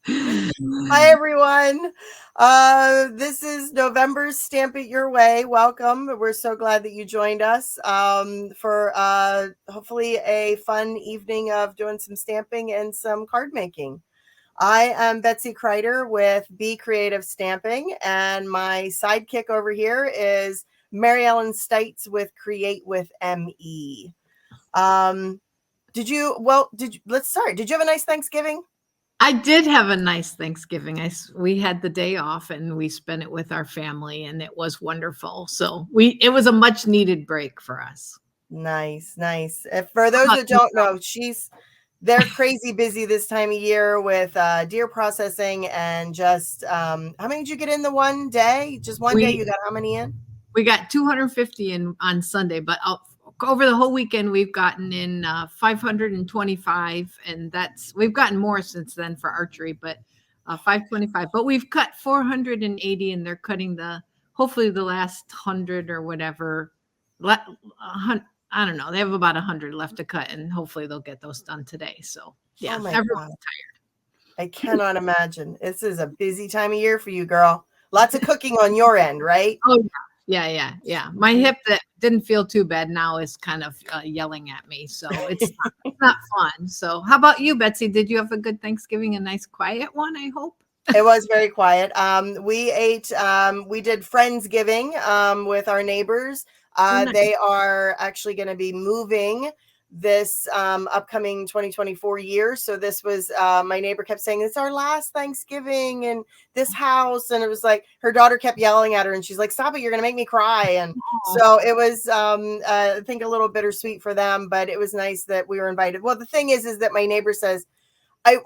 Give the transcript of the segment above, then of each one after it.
Hi, everyone. This is November's Stamp It Your Way. Welcome. We're so glad that you joined us for hopefully a fun evening of doing some stamping and some card making. I am Betsy Kreider with Be Creative Stamping, and my sidekick over here is Mary Ellen Stites with Create with M.E. Did you have a nice Thanksgiving? I did have a nice Thanksgiving. We had the day off and we spent it with our family, and it was wonderful. So it was a much needed break for us. Nice. For those that don't know, they're crazy busy this time of year with deer processing and just how many did you get in the one day? Just one day you got how many in? We got 250 in on Sunday, but over the whole weekend we've gotten in 525, and we've gotten more since then for archery, but 525. But we've cut 480, and they're cutting hopefully the last 100 or whatever. I don't know. They have about 100 left to cut, and hopefully they'll get those done today. So yeah, everyone's tired. I cannot imagine. This is a busy time of year for you, girl. Lots of cooking on your end, right? Oh yeah. My hip that didn't feel too bad now is kind of yelling at me, so it's not fun. So how about you, Betsy? Did you have a good Thanksgiving? A nice quiet one, I hope. It was very quiet. We did Friendsgiving with our neighbors. Nice. They are actually going to be moving this upcoming 2024 year. So this was my neighbor kept saying it's our last Thanksgiving in this house, and it was like her daughter kept yelling at her, and she's like, "Stop it! You're gonna make me cry." And so it was I think a little bittersweet for them, but it was nice that we were invited. Well, the thing is that my neighbor says,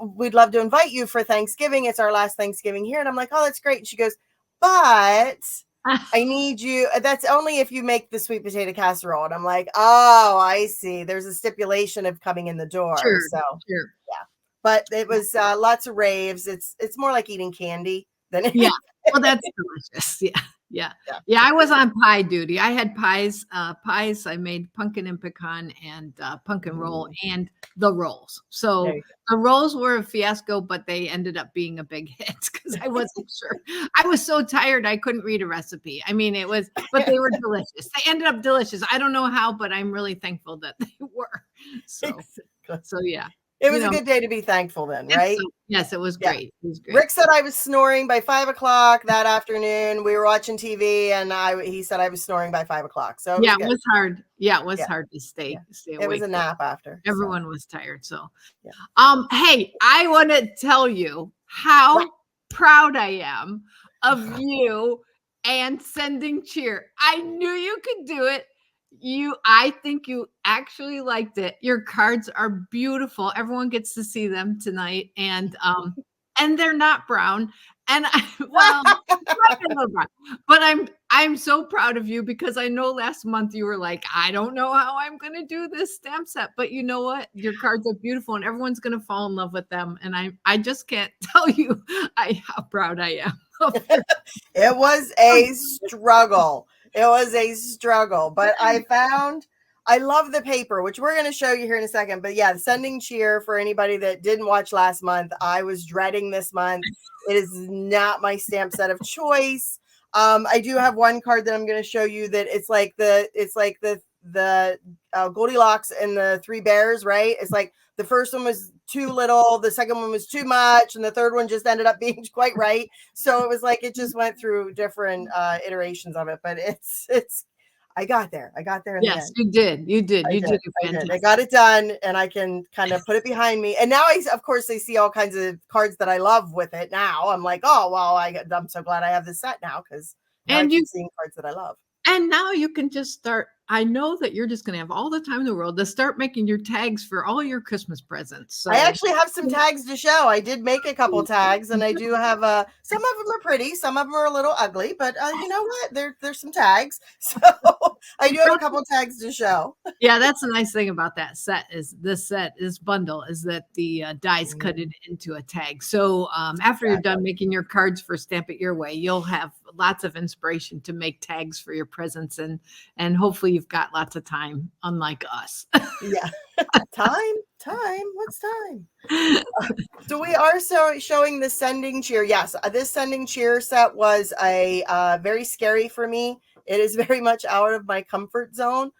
we'd love to invite you for Thanksgiving. It's our last Thanksgiving here. And I'm like, oh, that's great. And she goes, but I need you. That's only if you make the sweet potato casserole. And I'm like, oh, I see. There's a stipulation of coming in the door. Sure. Yeah. But it was lots of raves. It's more like eating candy than anything. Yeah. Well, that's delicious. Yeah. I was on pie duty. I had pies. I made pumpkin and pecan and pumpkin roll and the rolls. So the rolls were a fiasco, but they ended up being a big hit because I wasn't sure. I was so tired I couldn't read a recipe. I mean, but they were delicious. They ended up delicious. I don't know how, but I'm really thankful that they were. So yeah. It was a good day to be thankful then, right? Yes, it was great. It was great. Rick said I was snoring by 5 o'clock that afternoon. We were watching TV, and he said I was snoring by 5 o'clock. So it was hard. Yeah, it was hard to stay awake. It was a nap after. Everyone was tired. So, hey, I want to tell you how proud I am of you and sending cheer. I knew you could do it. I think you actually liked it. Your cards are beautiful. Everyone gets to see them tonight, and they're not brown. And but I'm so proud of you because I know last month you were like, I don't know how I'm going to do this stamp set, but you know what? Your cards are beautiful, and everyone's going to fall in love with them. And I just can't tell you how proud I am. It was a struggle. It was a struggle, but I love the paper, which we're going to show you here in a second. But yeah, sending cheer for anybody that didn't watch last month. I was dreading this month. It is not my stamp set of choice. I do have one card that I'm going to show you that it's like the Goldilocks and the Three Bears, right? It's like the first one was too little, the second one was too much, and the third one just ended up being quite right. So it was like it just went through different iterations of it, but it's I got there. Yes, you did. You did. I got it done, and I can kind of put it behind me. And now of course, I see all kinds of cards that I love with it. Now I'm like, oh well, I'm so glad I have this set now because I'm seeing cards that I love. And now you can just start. I know that you're just going to have all the time in the world to start making your tags for all your Christmas presents. So. I actually have some tags to show. I did make a couple tags, and I do have some of them are pretty, some of them are a little ugly, but you know what? There's some tags, so I do have a couple tags to show. Yeah, that's the nice thing about that set is this bundle is that the dies cut it into a tag. So after you're done making your cards for Stamp It Your Way, you'll have lots of inspiration to make tags for your presents, and hopefully you've got lots of time, unlike us. Yeah. Time Time? What's time? So we are showing the sending cheer. Yes, this sending cheer set was a very scary for me. It is very much out of my comfort zone.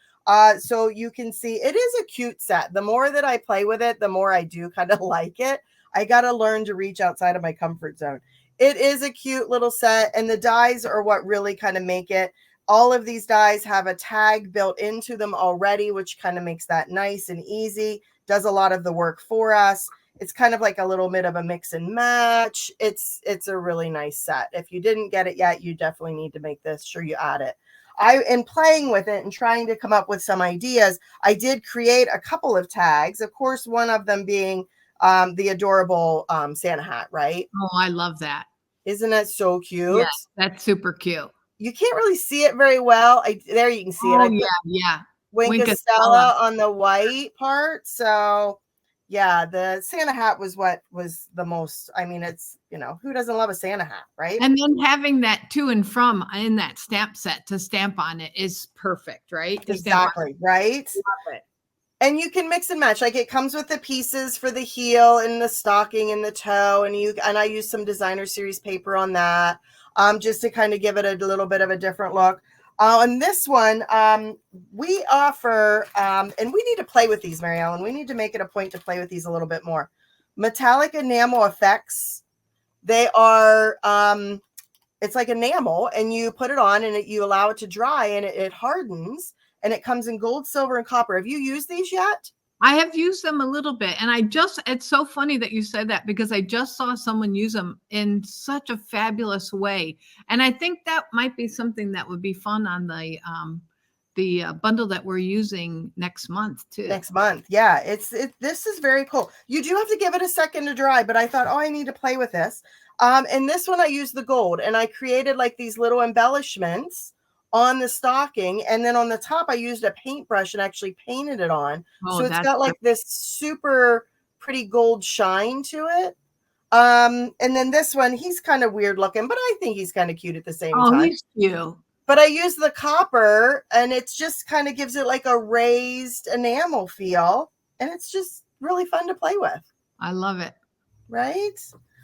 So you can see it is a cute set. The more that I play with it, the more I do kind of like it. I got to learn to reach outside of my comfort zone. It is a cute little set, and the dies are what really kind of make it. All of these dies have a tag built into them already, which kind of makes that nice and easy. Does a lot of the work for us. It's kind of like a little bit of a mix and match. It's a really nice set. If you didn't get it yet, you definitely need to make this sure you add it. In playing with it and trying to come up with some ideas, I did create a couple of tags. Of course, one of them being the adorable Santa hat, right? Oh, I love that. Isn't that so cute? Yeah, that's super cute. You can't really see it very well. There you can see it. Oh, yeah. Winkastella on the white part. So yeah, the Santa hat was what was the most, I mean, it's, who doesn't love a Santa hat, right? And then having that to and from in that stamp set to stamp on it is perfect, right? Exactly, right? Love it. And you can mix and match. Like it comes with the pieces for the heel and the stocking and the toe. And I use some designer series paper on that just to kind of give it a little bit of a different look. On this one, we offer, and we need to play with these, Mary Ellen. We need to make it a point to play with these a little bit more. Metallic enamel effects. They are, it's like enamel, and you put it on and you allow it to dry, and it hardens, and it comes in gold, silver, and copper. Have you used these yet? I have used them a little bit, and it's so funny that you said that because I just saw someone use them in such a fabulous way. And I think that might be something that would be fun on the bundle that we're using next month too. Next month. Yeah, this is very cool. You do have to give it a second to dry, but I thought, oh, I need to play with this. And this one I used the gold, and I created like these little embellishments on the stocking, and then on the top I used a paintbrush and actually painted it on. So it's got like this super pretty gold shine to it. And then this one, he's kind of weird looking, but I think he's kind of cute at the same time. Oh, he's cute. But I use the copper, and it's just kind of gives it like a raised enamel feel, and it's just really fun to play with. I love it. Right?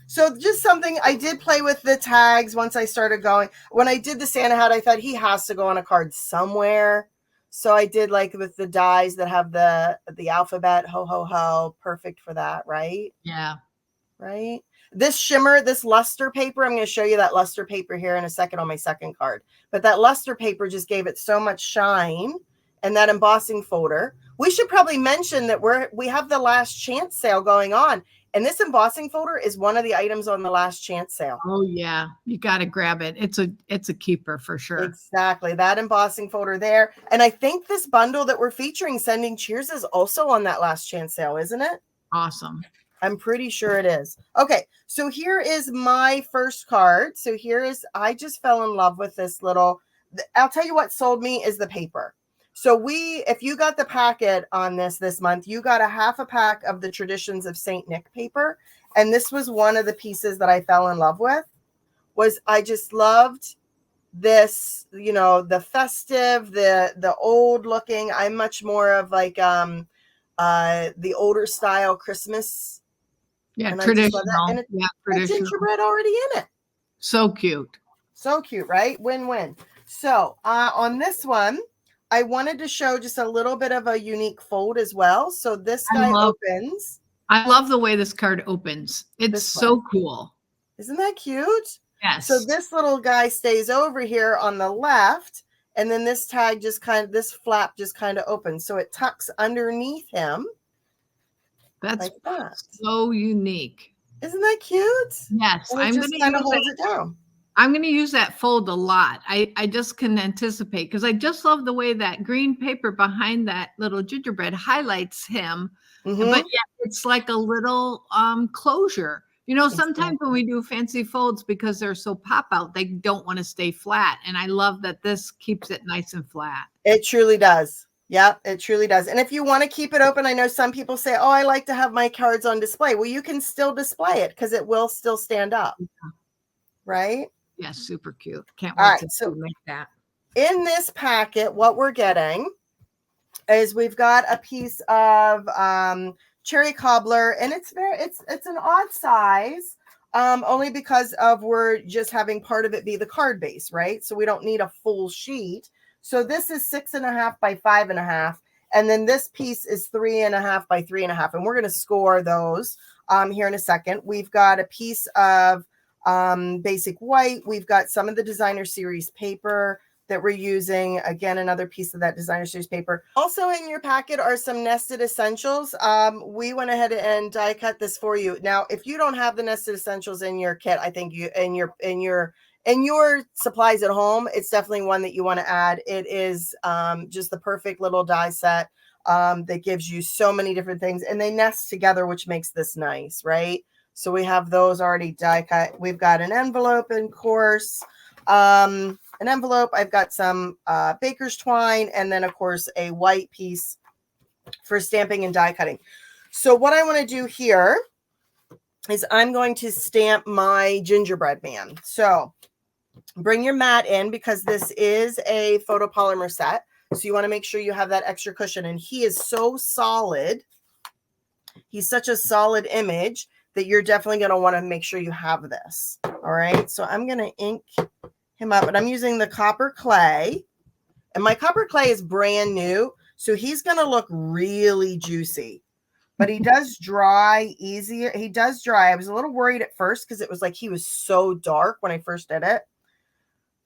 So just something I did play with the tags once I started going. When I did the Santa hat, I thought he has to go on a card somewhere. So I did like with the dies that have the alphabet, ho, ho, ho, perfect for that, right? Yeah. Right? This shimmer, this luster paper, I'm going to show you that luster paper here in a second on my second card. But that luster paper just gave it so much shine, and that embossing folder. We should probably mention that we have the last chance sale going on. And this embossing folder is one of the items on the last chance sale. Oh yeah, you got to grab it. It's a keeper for sure. Exactly. That embossing folder there. And I think this bundle that we're featuring, Sending Cheers, is also on that last chance sale, isn't it? Awesome. I'm pretty sure it is. Okay, so here is my first card. So I just fell in love with this little, I'll tell you what sold me is the paper. So if you got the packet on this month, you got a half a pack of the Traditions of Saint Nick paper. And this was one of the pieces that I fell in love with. I just loved this, the festive, the old looking. I'm much more of like the older style Christmas. Yeah, traditional. And it's traditional. Gingerbread already in it. So cute. So cute, right? Win-win. So on this one, I wanted to show just a little bit of a unique fold as well. So this guy opens. I love the way this card opens. It's so cool. Isn't that cute? Yes. So this little guy stays over here on the left, and then this tag this flap just kind of opens. So it tucks underneath him. That's so unique. Isn't that cute? Yes. I'm going to kind of hold it down. I'm going to use that fold a lot. I just can anticipate because I just love the way that green paper behind that little gingerbread highlights him. Mm-hmm. But yeah, it's like a little closure. Sometimes when we do fancy folds, because they're so pop out, they don't want to stay flat. And I love that this keeps it nice and flat. It truly does. Yeah, it truly does. And if you want to keep it open, I know some people say, oh, I like to have my cards on display. Well, you can still display it because it will still stand up. Yeah. Right? Yeah, super cute. Can't wait to make that. In this packet, what we're getting is we've got a piece of cherry cobbler, and it's an odd size, only because of we're just having part of it be the card base, right? So we don't need a full sheet. So this is 6.5 by 5.5, and then this piece is 3.5 by 3.5, and we're going to score those here in a second. We've got a piece of basic white. We've got some of the designer series paper that we're using. Again, another piece of that designer series paper. Also in your packet are some nested essentials. We went ahead and die cut this for you. Now, if you don't have the nested essentials in your kit, I think you in your supplies at home, it's definitely one that you want to add. It is just the perfect little die set that gives you so many different things, and they nest together, which makes this nice, right? So we have those already die cut. We've got an envelope, in course. An envelope. I've got some baker's twine, and then of course a white piece for stamping and die cutting. So what I want to do here is I'm going to stamp my gingerbread man. So bring your mat in, because this is a photopolymer set. So you want to make sure you have that extra cushion, and he is so solid. He's such a solid image that you're definitely going to want to make sure you have this. All right. So I'm going to ink him up, and I'm using the copper clay, and my copper clay is brand new, so he's going to look really juicy, but he does dry easier. He does dry. I was a little worried at first because it was like he was so dark when I first did it.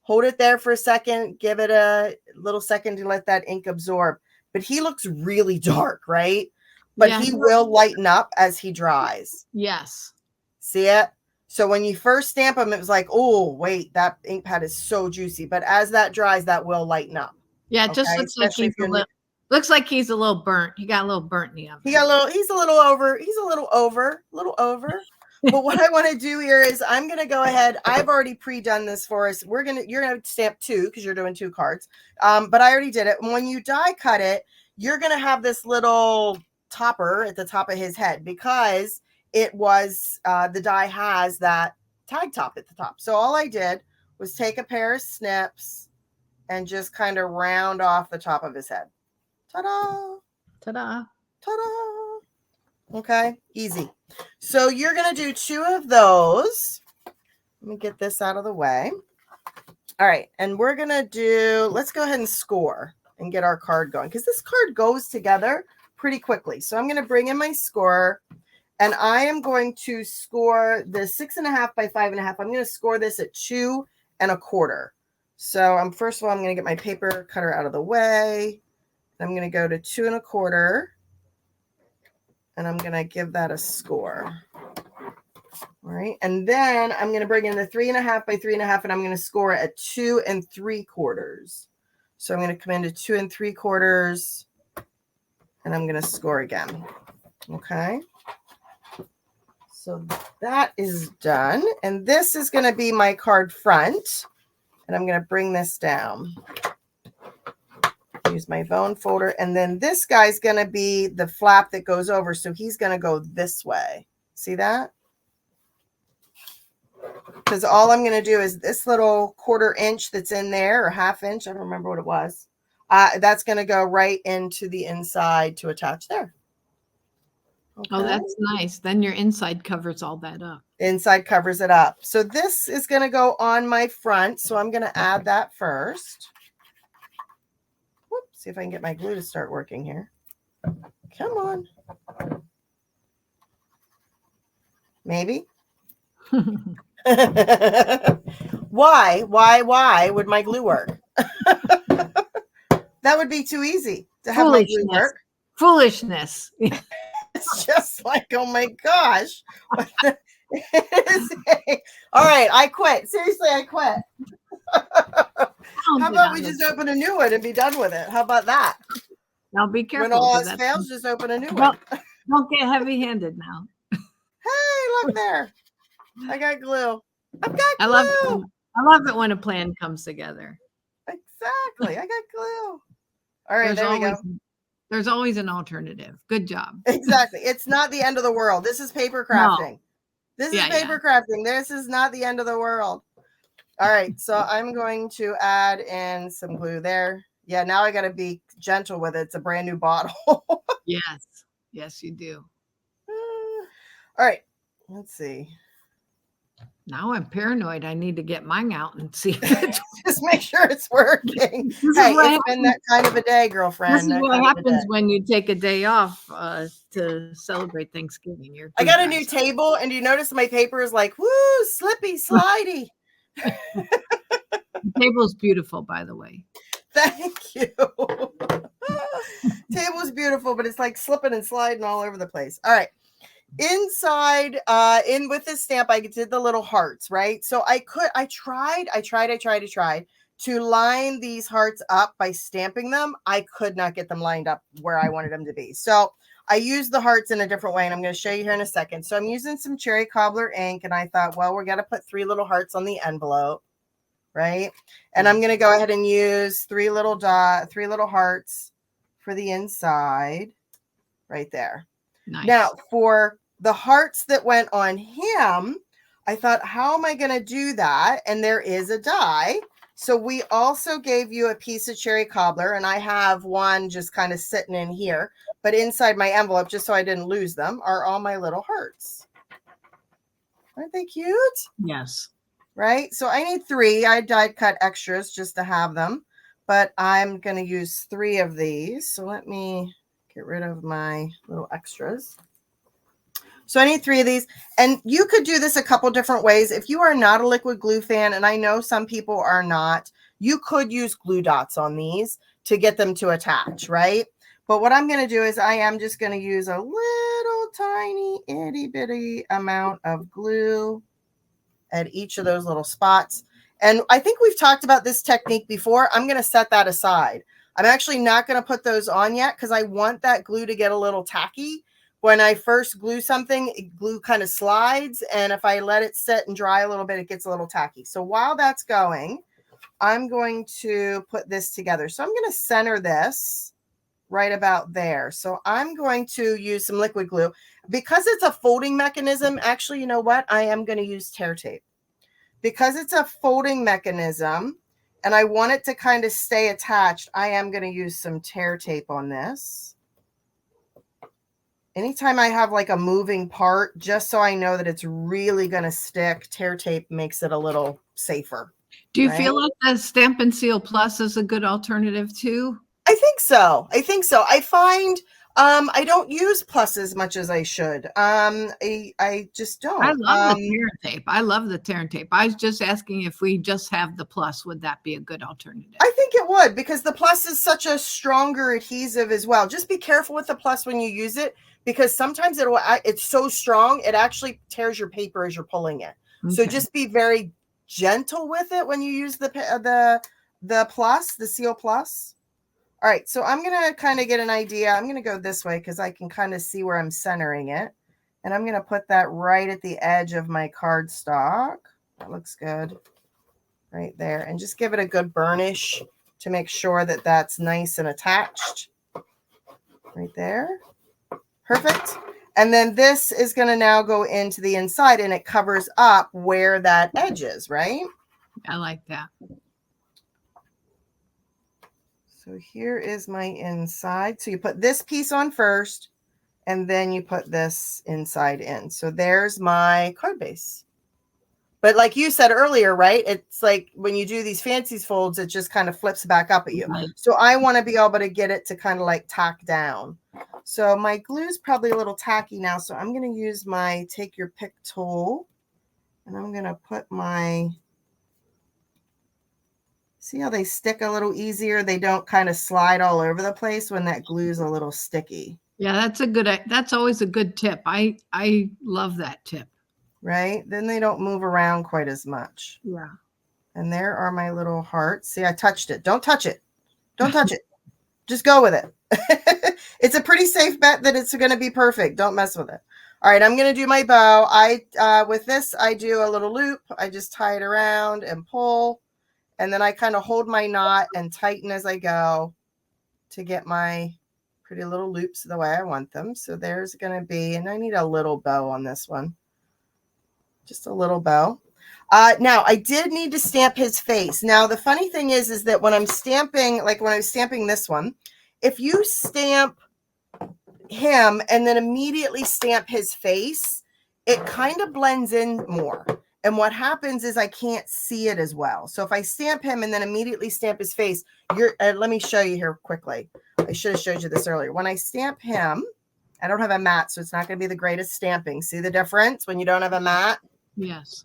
Hold it there for a second, give it a little second to let that ink absorb, but he looks really dark, right? But yeah, he will lighten up as he dries. Yes. See it? So when you first stamp them, it was like, oh, wait, that ink pad is so juicy. But as that dries, that will lighten up. Yeah, it just looks like looks like he's a little burnt. He got a little burnt in the oven. He's a little over. But what I want to do here is I'm going to go ahead. I've already pre-done this for us. You're going to stamp 2 because you're doing 2 cards. But I already did it. And when you die cut it, you're going to have this little topper at the top of his head, because it was the die has that tag top at the top. So all I did was take a pair of snips and just kind of round off the top of his head. Ta-da! Ta-da! Ta-da! Okay, easy. So you're going to do 2 of those. Let me get this out of the way. All right, and we're going to let's go ahead and score and get our card going, because this card goes together pretty quickly. So I'm going to bring in my scorer, and I am going to score the 6.5 by 5.5. I'm going to score this at 2 1/4. So first of all, I'm going to get my paper cutter out of the way. I'm going to go to 2 1/4, and I'm going to give that a score. All right. And then I'm going to bring in the 3.5 by 3.5, and I'm going to score at 2 3/4. So I'm going to come into 2 3/4, and I'm going to score again. Okay. So that is done. And this is going to be my card front. And I'm going to bring this down. Use my bone folder. And then this guy's going to be the flap that goes over. So he's going to go this way. See that? Because all I'm going to do is this little 1/4 inch that's in there, or 1/2 inch. I don't remember what it was. That's going to go right into the inside to attach there. Okay. Oh, that's nice. Then your inside covers all that up. Inside covers it up. So this is going to go on my front. So I'm going to add that first. Whoops, see if I can get my glue to start working here. Come on. Maybe. Why would my glue work? That would be too easy to have my glue work. Foolishness. It's just like, oh my gosh. All right, I quit. Seriously, I quit. How about we just open a new one and be done with it? How about that? Now be careful. When all else fails, just open a new one. Don't get heavy-handed now. Hey, look there. I got glue. I've got glue. I love it when a plan comes together. Exactly. I got glue. All right, there we go. There's always an alternative. Good job. Exactly. It's not the end of the world. This is paper crafting. No. This is paper crafting. This is not the end of the world. All right. So I'm going to add in some glue there. Yeah, now I got to be gentle with it. It's a brand new bottle. Yes. Yes, you do. All right, let's see. Now I'm paranoid. I need to get mine out and see if it's just make sure it's working. Hey, it's been that kind of a day, girlfriend. This is what happens when you take a day off to celebrate Thanksgiving. I got a new table, and you notice my paper is like, woo, slippy, slidey. The table is beautiful, by the way. Thank you. Table is beautiful, but it's like slipping and sliding all over the place. All right. Inside, in with this stamp, I did the little hearts, right? So I tried to line these hearts up by stamping them. I could not get them lined up where I wanted them to be. So I used the hearts in a different way, and I'm going to show you here in a second. So I'm using some cherry cobbler ink, and I thought, well, we're going to put 3 little hearts on the envelope, right? And I'm going to go ahead and use 3 little hearts for the inside right there. Nice. Now, for the hearts that went on him, I thought, how am I going to do that? And there is a die. So we also gave you a piece of cherry cobbler, and I have one just kind of sitting in here. But inside my envelope, just so I didn't lose them, are all my little hearts. Aren't they cute? Yes. Right? So I need 3. I die cut extras just to have them. But I'm going to use 3 of these. So let me get rid of my little extras. So I need 3 of these, and you could do this a couple different ways. If you are not a liquid glue fan, and I know some people are not, you could use glue dots on these to get them to attach, right? But what I'm going to do is I am just going to use a little tiny itty bitty amount of glue at each of those little spots. And I think we've talked about this technique before. I'm going to set that aside. I'm actually not going to put those on yet because I want that glue to get a little tacky. When I first glue something, glue kind of slides. And if I let it sit and dry a little bit, it gets a little tacky. So while that's going, I'm going to put this together. So I'm going to center this right about there. So I'm going to use some liquid glue. Because it's a folding mechanism, actually, you know what? I am going to use tear tape. Because it's a folding mechanism, and I want it to kind of stay attached, I am going to use some tear tape on this. Anytime I have like a moving part, just so I know that it's really going to stick, tear tape makes it a little safer. Do you feel like the Stampin' Seal Plus is a good alternative too? I think so. I find I don't use Plus as much as I should. I just don't. I love the tear tape. I love the tear tape. I was just asking if we just have the Plus, would that be a good alternative? I think it would, because the Plus is such a stronger adhesive as well. Just be careful with the Plus when you use it, because sometimes it's so strong, it actually tears your paper as you're pulling it. Okay. So just be very gentle with it when you use the Plus, the Seal Plus. All right, so I'm going to kind of get an idea. I'm going to go this way because I can kind of see where I'm centering it. And I'm going to put that right at the edge of my cardstock. That looks good. Right there. And just give it a good burnish to make sure that that's nice and attached. Right there. Perfect. And then this is going to now go into the inside, and it covers up where that edge is, right? I like that. So here is my inside. So you put this piece on first, and then you put this inside in. So there's my card base. But like you said earlier, right? It's like when you do these fancy folds, it just kind of flips back up at you. Right. So I want to be able to get it to kind of like tack down. So my glue is probably a little tacky now. So I'm going to use my take your pick tool, and I'm going to put my... See how they stick a little easier? They don't kind of slide all over the place when that glue is a little sticky. Yeah, that's always a good tip. I love that tip. Right? Then they don't move around quite as much. Yeah. And there are my little hearts. See, I touched it. Don't touch it. Don't touch it. Just go with it. It's a pretty safe bet that it's going to be perfect. Don't mess with it. All right, I'm going to do my bow. With this, I do a little loop. I just tie it around and pull. And then I kind of hold my knot and tighten as I go to get my pretty little loops the way I want them. So there's going to be, and I need a little bow on this one. Just a little bow. Now, I did need to stamp his face. Now, the funny thing is that when I'm stamping, like when I was stamping this one, if you stamp him and then immediately stamp his face, it kind of blends in more. And what happens is I can't see it as well. So if I stamp him and then immediately stamp his face, let me show you here quickly. I should have showed you this earlier. When I stamp him, I don't have a mat, so it's not going to be the greatest stamping. See the difference when you don't have a mat? Yes.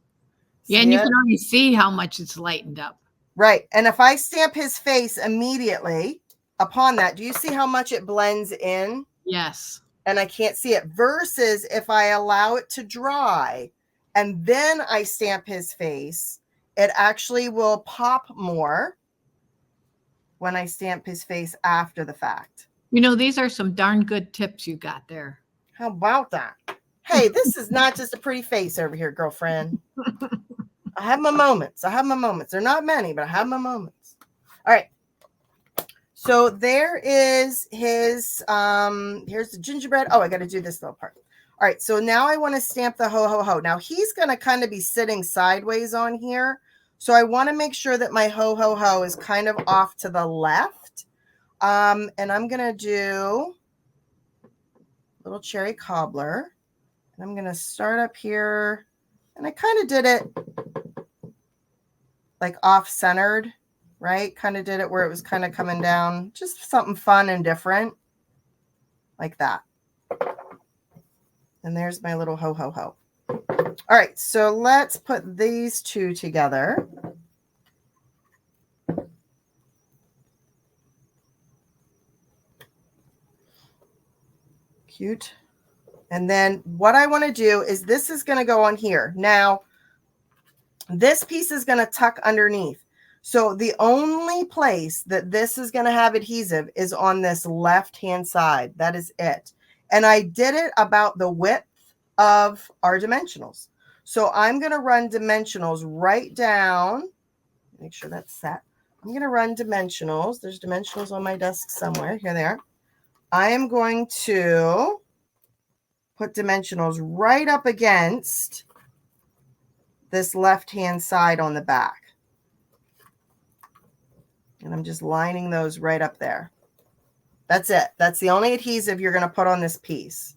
See and you it? can already see how much it's lightened up. Right. And if I stamp his face immediately upon that, do you see how much it blends in? Yes. And I can't see it, versus if I allow it to dry and then I stamp his face, it actually will pop more when I stamp his face after the fact. You know, these are some darn good tips you got there. How about that? Hey, this is not just a pretty face over here, girlfriend. I have my moments. I have my moments. They're not many, but I have my moments. All right. So there is his, here's the gingerbread. Oh, I got to do this little part. All right. So now I want to stamp the ho, ho, ho. Now he's going to kind of be sitting sideways on here. So I want to make sure that my ho, ho, ho is kind of off to the left. And I'm going to do a little cherry cobbler. And I'm going to start up here. And I kind of did it like off-centered. Right? Kind of did it where it was kind of coming down, just something fun and different like that. And there's my little ho, ho, ho. All right. So let's put these two together. Cute. And then what I want to do is this is going to go on here. Now, this piece is going to tuck underneath. So the only place that this is going to have adhesive is on this left-hand side. That is it. And I did it about the width of our dimensionals. So I'm going to run dimensionals right down. Make sure that's set. I'm going to run dimensionals. There's dimensionals on my desk somewhere. Here they are. I am going to put dimensionals right up against this left-hand side on the back. And I'm just lining those right up there. That's it. That's the only adhesive you're going to put on this piece.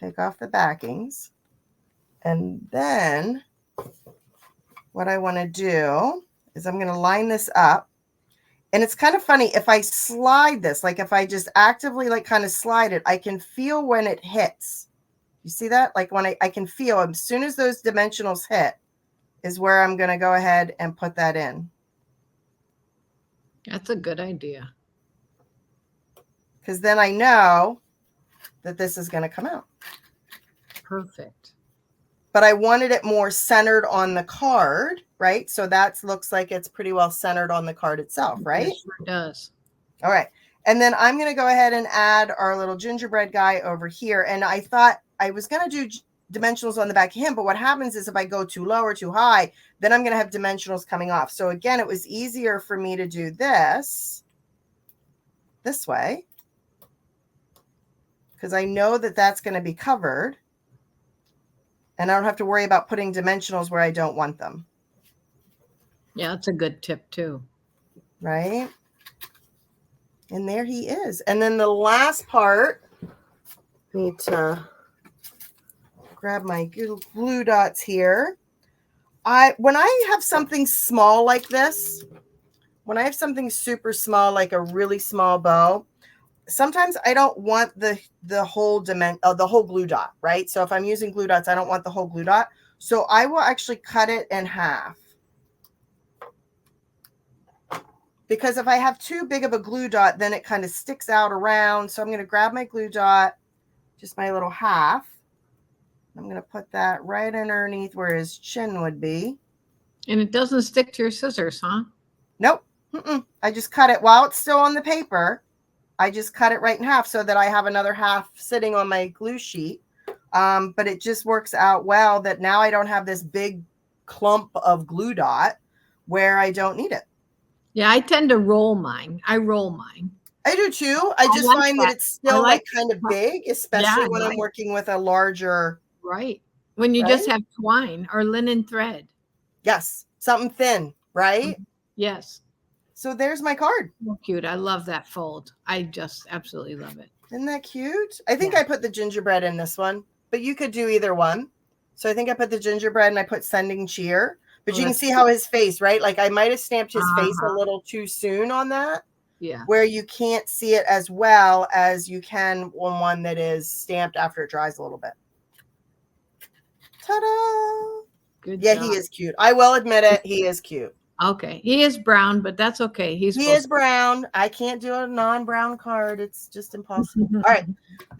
Take off the backings. And then what I want to do is I'm going to line this up. And it's kind of funny if I slide this, like if I just actively like kind of slide it, I can feel when it hits. You see that? Like when I can feel as soon as those dimensionals hit is where I'm going to go ahead and put that in. That's a good idea. Because then I know that this is going to come out. Perfect. But I wanted it more centered on the card, right? So that looks like it's pretty well centered on the card itself, right? It sure does. All right. And then I'm going to go ahead and add our little gingerbread guy over here. And I thought I was going to do dimensionals on the back of him, but what happens is if I go too low or too high, then I'm going to have dimensionals coming off. So again, it was easier for me to do this way, because I know that that's going to be covered and I don't have to worry about putting dimensionals where I don't want them. Yeah, that's a good tip too. Right? And there he is. And then the last part, I need to grab my glue dots here. When I have something small like this, when I have something super small, like a really small bow, sometimes I don't want the whole the whole glue dot, right? So if I'm using glue dots, I don't want the whole glue dot. So I will actually cut it in half. Because if I have too big of a glue dot, then it kind of sticks out around. So I'm going to grab my glue dot, just my little half. I'm going to put that right underneath where his chin would be. And it doesn't stick to your scissors, huh? Nope. I just cut it while it's still on the paper. I just cut it right in half so that I have another half sitting on my glue sheet. But it just works out well that now I don't have this big clump of glue dot where I don't need it. Yeah, I tend to roll mine. I roll mine. I do too. I just find that it's still like kind of big, especially when I'm working with a larger. Right. When you just have twine or linen thread. Yes. Something thin, right? Yes. So there's my card. So cute. I love that fold. I just absolutely love it. Isn't that cute? I think I put the gingerbread in this one. but you could do either one. So I think I put the gingerbread and I put sending cheer, but Oh, you can see how his face, right? Like I might have stamped his face a uh-huh. little too soon on that. Yeah. Where you can't see it as well as you can on one that is stamped after it dries a little bit. Ta-da! Good Yeah, job. he is cute. I will admit it. He is cute. Okay. He is brown, but that's okay. He is brown. I can't do a non-brown card. It's just impossible. All right.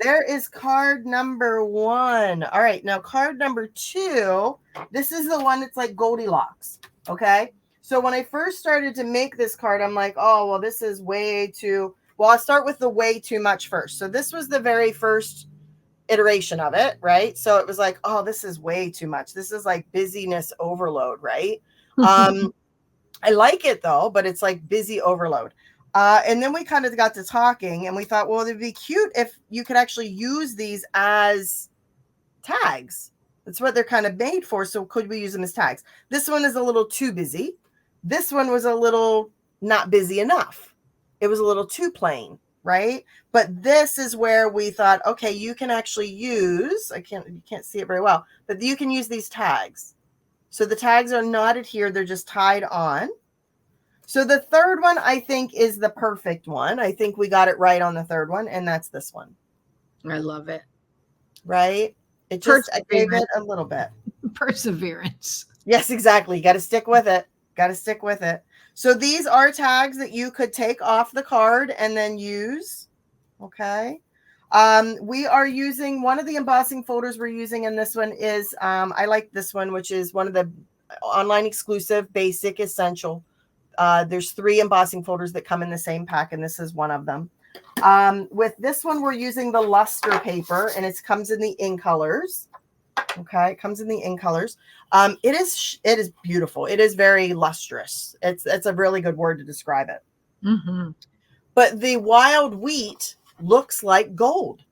There is card number 1. All right. Now, card number 2. This is the one that's like Goldilocks. Okay. So when I first started to make this card, I'm like, oh, well, this is way too. Well, I'll start with the way too much first. So this was the very first iteration of it, right? So it was like, oh, this is way too much. This is like busyness overload, right? I like it though, but it's like busy overload. And then we kind of got to talking and we thought, well, it'd be cute if you could actually use these as tags. That's what they're kind of made for. So could we use them as tags? This one is a little too busy. This one was a little not busy enough. It was a little too plain, right? But this is where we thought, okay, you can actually use, you can't see it very well, but you can use these tags. So the tags are knotted here. They're just tied on. So the third one, I think, is the perfect one. I think we got it right on the third one, and that's this one. I love it. Right? It just, I gave it a little bit. Perseverance. Yes, exactly. Got to stick with it. Got to stick with it. So these are tags that you could take off the card and then use. Okay. We are using one of the embossing folders we're using in this one is, I like this one, which is one of the online exclusive basic essential. There's 3 embossing folders that come in the same pack, and this is one of them. With this one, we're using the luster paper, and it comes in the in colors. Okay, it comes in the in colors. It is beautiful. It is very lustrous. It's a really good word to describe it. Mm-hmm. But the wild wheat looks like gold,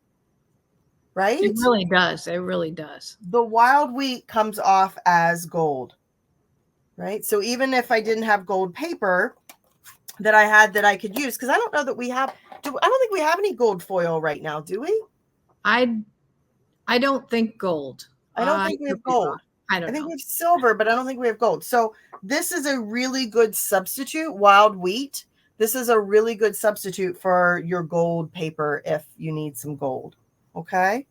right? It really does. It really does. The wild wheat comes off as gold, right? So even if I didn't have gold paper that I had that I could use, because I don't know that we have, I don't think we have any gold foil right now, do we? I don't think gold. I don't think we have gold. I think we have silver, but I don't think we have gold. So this is a really good substitute, wild wheat. This is a really good substitute for your gold paper if you need some gold. Okay.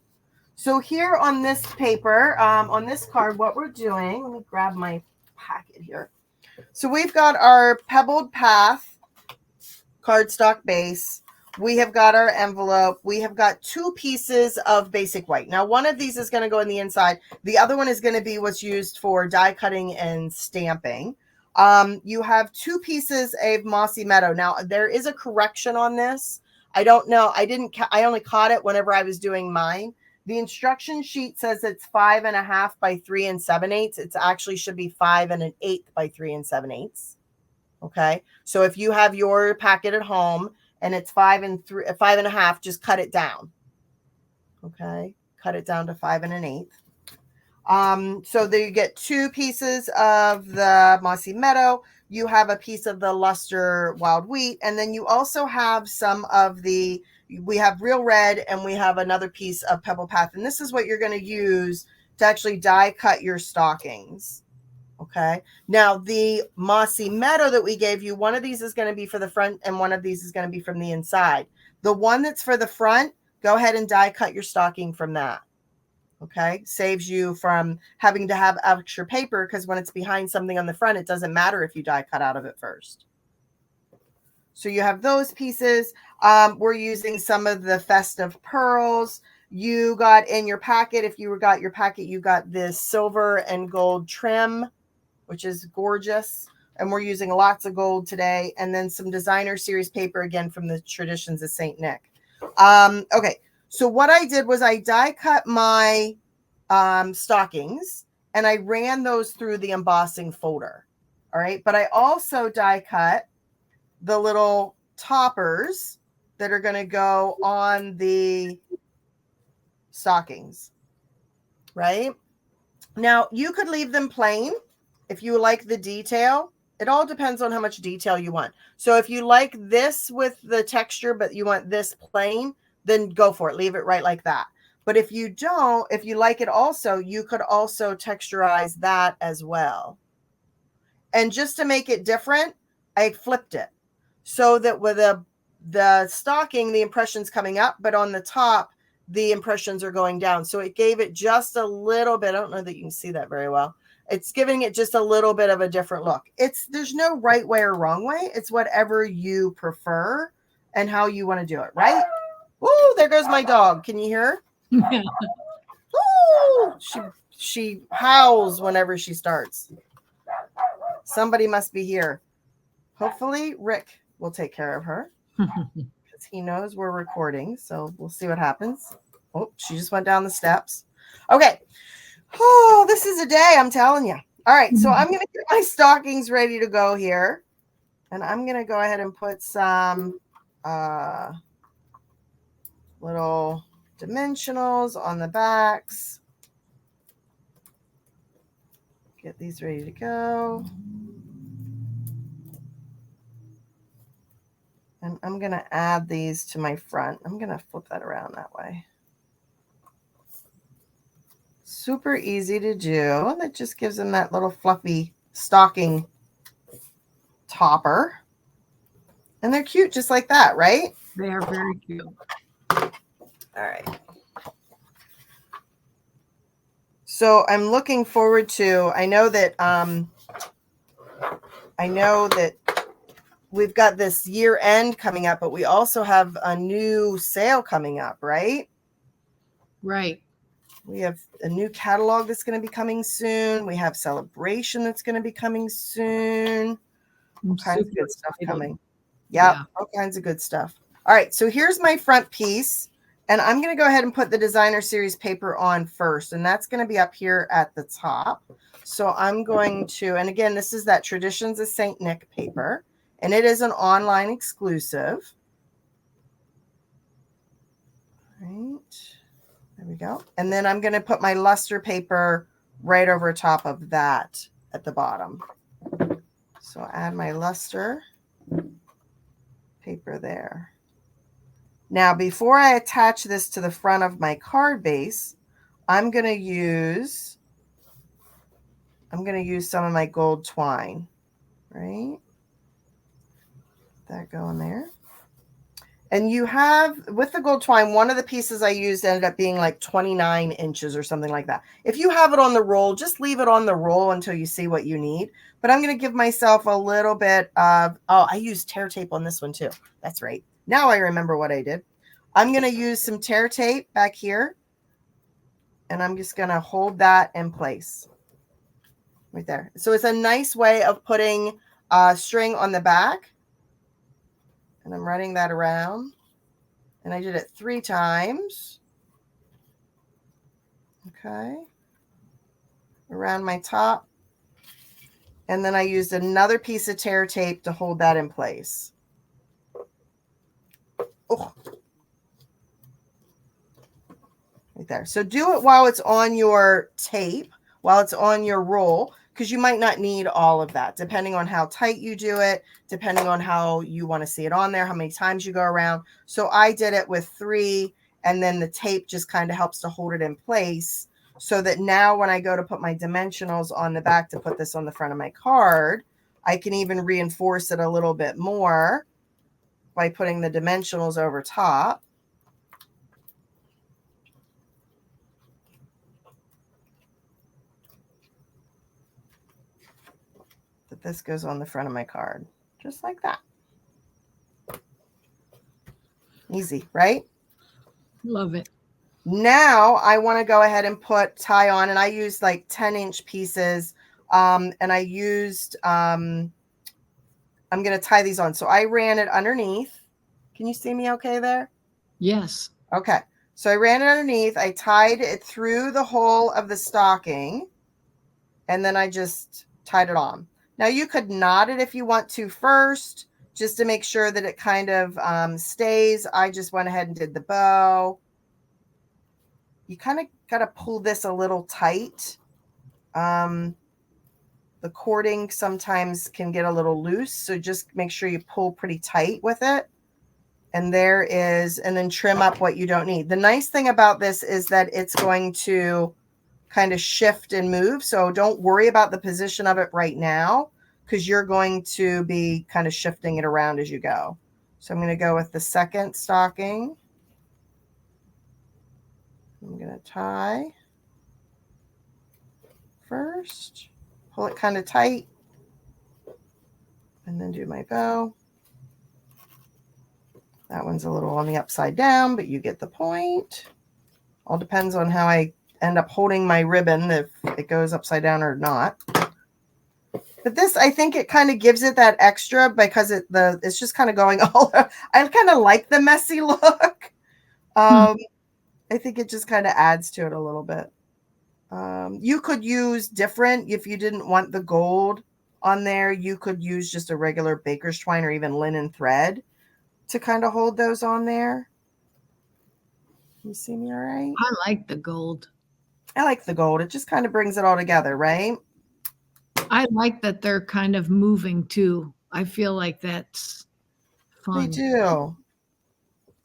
So here on this paper, on this card, what we're doing, let me grab my packet here. So we've got our Pebbled Path cardstock base. We have got our envelope. We have got 2 pieces of basic white. Now, one of these is going to go in the inside. The other one is going to be what's used for die cutting and stamping. You have 2 pieces of Mossy Meadow. Now, there is a correction on this. I don't know. I only caught it whenever I was doing mine. The instruction sheet says it's 5.5 by 3 7/8. It actually should be 5 1/8 by 3 7/8. Okay. So if you have your packet at home and it's 5 5.5, just cut it down. Okay. Cut it down to 5 1/8. So there you get 2 pieces of the Mossy Meadow. You have a piece of the luster wild wheat. And then you also have some of we have real red and we have another piece of Pebble Path. And this is what you're going to use to actually die cut your stockings. Okay. Now the Mossy Meadow that we gave you, one of these is going to be for the front and one of these is going to be from the inside. The one that's for the front, go ahead and die cut your stocking from that. Okay. Saves you from having to have extra paper because when it's behind something on the front, it doesn't matter if you die cut out of it first. So you have those pieces. We're using some of the festive pearls. You got in your packet, if you got your packet, you got this silver and gold trim, which is gorgeous. And we're using lots of gold today. And then some designer series paper, again, from the Traditions of St. Nick. Okay, so what I did was I die cut my stockings and I ran those through the embossing folder. All right, but I also die cut the little toppers that are going to go on the stockings, right? Now, you could leave them plain if you like the detail. It all depends on how much detail you want. So if you like this with the texture, but you want this plain, then go for it. Leave it right like that. But if you don't, if you like it also, you could also texturize that as well. And just to make it different, I flipped it so that with the stocking, the impression's coming up, but on the top, the impressions are going down. So it gave it just a little bit. I don't know that you can see that very well. It's giving it just a little bit of a different look. There's no right way or wrong way. It's whatever you prefer and how you want to do it, right? Ooh, there goes my dog. Can you hear her? Ooh, she howls whenever she starts. Somebody must be here. Hopefully Rick will take care of her because he knows we're recording. So we'll see what happens. Oh, she just went down the steps. Okay. Oh, this is a day, I'm telling you. All right. So I'm going to get my stockings ready to go here. And I'm going to go ahead and put some little dimensionals on the backs. Get these ready to go. And I'm going to add these to my front. I'm going to flip that around that way. Super easy to do. That just gives them that little fluffy stocking topper. And they're cute just like that, right? They are very cute. All right. So I'm looking forward to, I know that we've got this year end coming up, but we also have a new sale coming up, right? Right. We have a new catalog that's going to be coming soon. We have celebration that's going to be coming soon. All kinds of good stuff coming. Yep, yeah, all kinds of good stuff. All right, so here's my front piece. And I'm going to go ahead and put the designer series paper on first. And that's going to be up here at the top. So I'm going to, and again, this is that Traditions of St. Nick paper. And it is an online exclusive. All right. There we go. And then I'm going to put my luster paper right over top of that at the bottom. So add my luster paper there. Now, before I attach this to the front of my card base, I'm going to use some of my gold twine, right? That going there. And you have, with the gold twine, one of the pieces I used ended up being like 29 inches or something like that. If you have it on the roll, just leave it on the roll until you see what you need. But I'm going to give myself a little bit of, oh, I used tear tape on this one too. That's right. Now I remember what I did. I'm going to use some tear tape back here. And I'm just going to hold that in place. Right there. So it's a nice way of putting string on the back. And I'm running that around. And I did it 3 times. Okay. Around my top. And then I used another piece of tear tape to hold that in place. Oh. Right there. So do it while it's on your tape, while it's on your roll, because you might not need all of that, depending on how tight you do it, depending on how you want to see it on there, how many times you go around. So I did it with 3, and then the tape just kind of helps to hold it in place so that now when I go to put my dimensionals on the back to put this on the front of my card, I can even reinforce it a little bit more by putting the dimensionals over top. This goes on the front of my card, just like that. Easy, right? Love it. Now I want to go ahead and tie on, and I used like 10-inch pieces. And I used, I'm going to tie these on. So I ran it underneath. Can you see me okay there? Yes. Okay. So I ran it underneath. I tied it through the hole of the stocking, and then I just tied it on. Now you could knot it if you want to first, just to make sure that it kind of stays. I just went ahead and did the bow. You kind of got to pull this a little tight. The cording sometimes can get a little loose, so just make sure you pull pretty tight with it. And there is, and then trim up what you don't need. The nice thing about this is that it's going to kind of shift and move. So don't worry about the position of it right now, because you're going to be kind of shifting it around as you go. So I'm going to go with the second stocking. I'm going to tie first, pull it kind of tight, and then do my bow. That one's a little on the upside down, but you get the point. All depends on how I end up holding my ribbon, if it goes upside down or not. But this, I think it kind of gives it that extra because it's just kind of going all. I kind of like the messy look. I think it just kind of adds to it a little bit. You could use different, if you didn't want the gold on there, you could use just a regular baker's twine or even linen thread to kind of hold those on there. You see me all right? I like the gold. I like the gold. It just kind of brings it all together, right? I like that they're kind of moving too. I feel like that's fun. They do.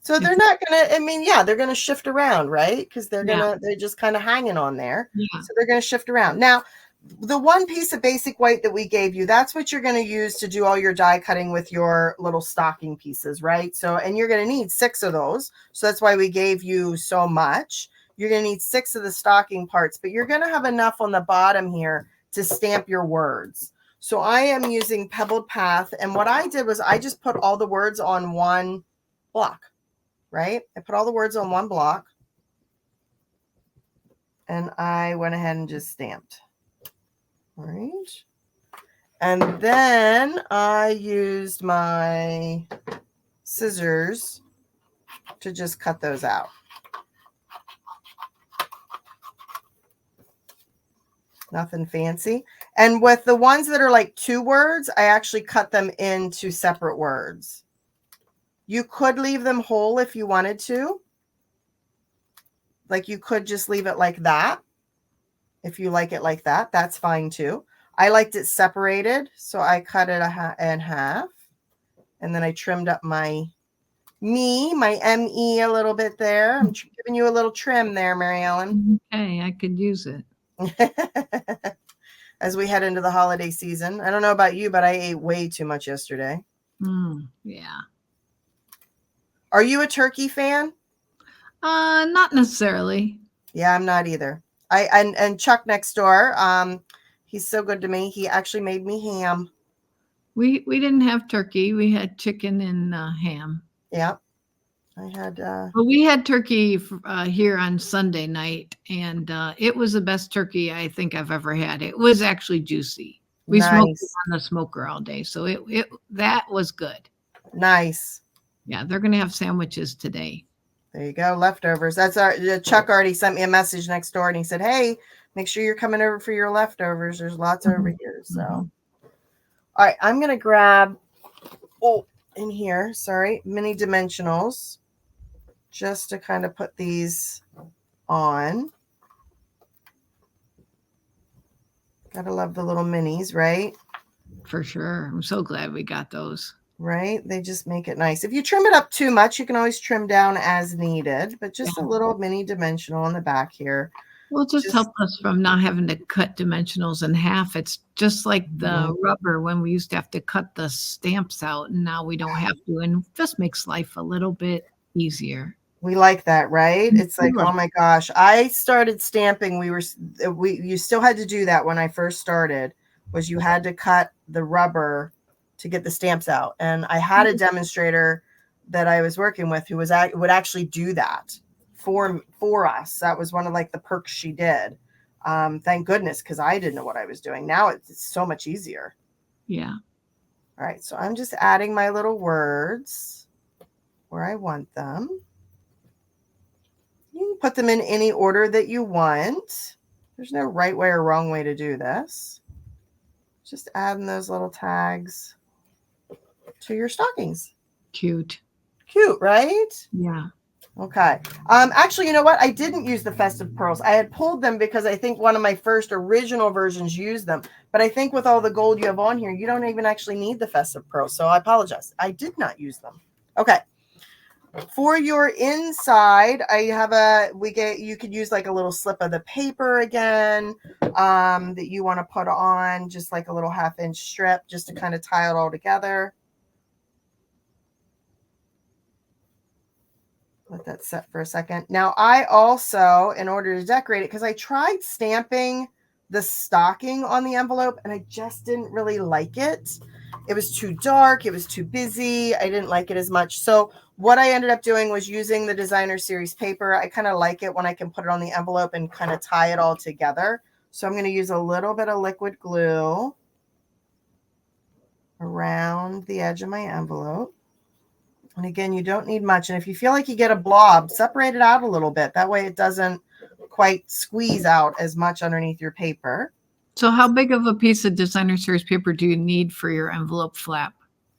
So they're not going to, I mean, yeah, they're going to shift around, right? Because they're just kind of hanging on there. Yeah. So they're going to shift around. Now, the one piece of basic white that we gave you, that's what you're going to use to do all your die cutting with your little stocking pieces, right? So, and you're going to need 6 of those. So that's why we gave you so much. You're going to need 6 of the stocking parts, but you're going to have enough on the bottom here to stamp your words. So I am using Pebbled Path. And what I did was I just put all the words on one block, right? I put all the words on one block. And I went ahead and just stamped. All right. And then I used my scissors to just cut those out. Nothing fancy. And with the ones that are like 2 words, I actually cut them into separate words. You could leave them whole if you wanted to. Like you could just leave it like that. If you like it like that, that's fine too. I liked it separated, so I cut it in half. And then I trimmed up my M.E. a little bit there. I'm giving you a little trim there, Mary Ellen. Okay, I could use it. As we head into the holiday season. I don't know about you, but I ate way too much yesterday. Yeah. Are you a turkey fan? Not necessarily. Yeah, I'm not either. And Chuck next door, he's so good to me. He actually made me ham. We didn't have turkey. We had chicken and ham. Yeah. I had well, we had turkey here on Sunday night, and it was the best turkey I think I've ever had. It was actually juicy. We smoked it on the smoker all day, so that was good. Nice. Yeah, they're gonna have sandwiches today. There you go, leftovers. That's Chuck already sent me a message next door, and he said, "Hey, make sure you're coming over for your leftovers. There's lots over here." So, all right, I'm gonna grab in here. Sorry, mini dimensionals. Just to kind of put these on. Gotta love the little minis, right? For sure. I'm so glad we got those. Right? They just make it nice. If you trim it up too much, you can always trim down as needed, but just a little mini dimensional on the back here. Well, just help us from not having to cut dimensionals in half. It's just like the rubber when we used to have to cut the stamps out, and now we don't have to, and just makes life a little bit easier. We like that, right? It's like, oh my gosh, I started stamping. You still had to do that when I first started, was you had to cut the rubber to get the stamps out. And I had a demonstrator that I was working with who would actually do that for us. That was one of like the perks she did. Thank goodness, because I didn't know what I was doing. Now it's so much easier. Yeah. All right, so I'm just adding my little words where I want them. You can put them in any order that you want. There's no right way or wrong way to do this. Just adding those little tags to your stockings. Cute. Cute, right? Yeah. Okay. Actually, you know what? I didn't use the festive pearls. I had pulled them because I think one of my first original versions used them. But I think with all the gold you have on here, you don't even actually need the festive pearls. So I apologize. I did not use them. Okay. For your inside, I have you could use like a little slip of the paper again, that you want to put on, just like a little 1/2 inch strip, just to kind of tie it all together. Let that set for a second. Now, I also, in order to decorate it, because I tried stamping the stocking on the envelope and I just didn't really like it. It was too dark. It was too busy. I didn't like it as much. So what I ended up doing was using the designer series paper. I kind of like it when I can put it on the envelope and kind of tie it all together. So I'm going to use a little bit of liquid glue around the edge of my envelope. And again, you don't need much. And if you feel like you get a blob, separate it out a little bit. That way it doesn't quite squeeze out as much underneath your paper. So how big of a piece of designer series paper do you need for your envelope flap?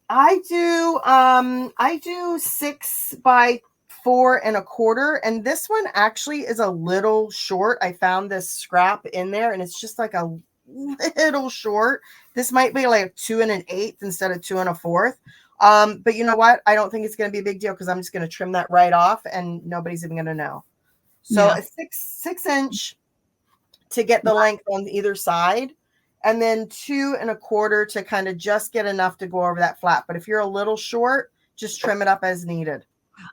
I do 6 by 4 1/4. And this one actually is a little short. I found this scrap in there and it's just like a little short. This might be like 2 1/8 instead of 2 1/4. But you know what? I don't think it's going to be a big deal because I'm just going to trim that right off and nobody's even going to know. So Yeah. a 6 inch to get the length on either side, and then 2 1/4 to kind of just get enough to go over that flap. But if you're a little short, just trim it up as needed.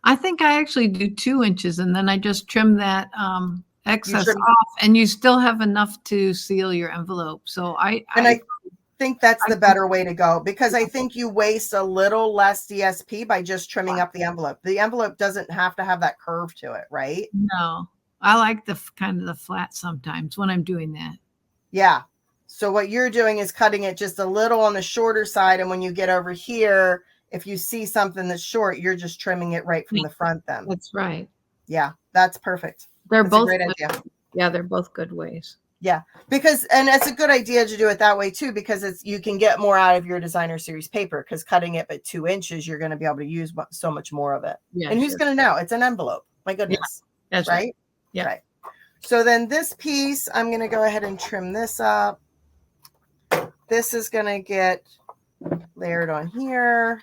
I think I actually do 2 inches and then I just trim that excess off and you still have enough to seal your envelope. So I think that's the better way to go, because I think you waste a little less DSP by just trimming up the envelope. The envelope doesn't have to have that curve to it, right? No, I like the kind of the flat sometimes when I'm doing that. Yeah. So what you're doing is cutting it just a little on the shorter side. And when you get over here, if you see something that's short, you're just trimming it right from the front then. That's right. Yeah, that's perfect. That's both a great idea. Yeah, they're both good ways. Yeah, and it's a good idea to do it that way too, because you can get more out of your designer series paper, because cutting it at 2 inches, you're going to be able to use so much more of it. Yeah, and who's going to know? It's an envelope. My goodness. Yeah, that's right. Yeah. Right. So then this piece, I'm going to go ahead and trim this up. This is going to get layered on here.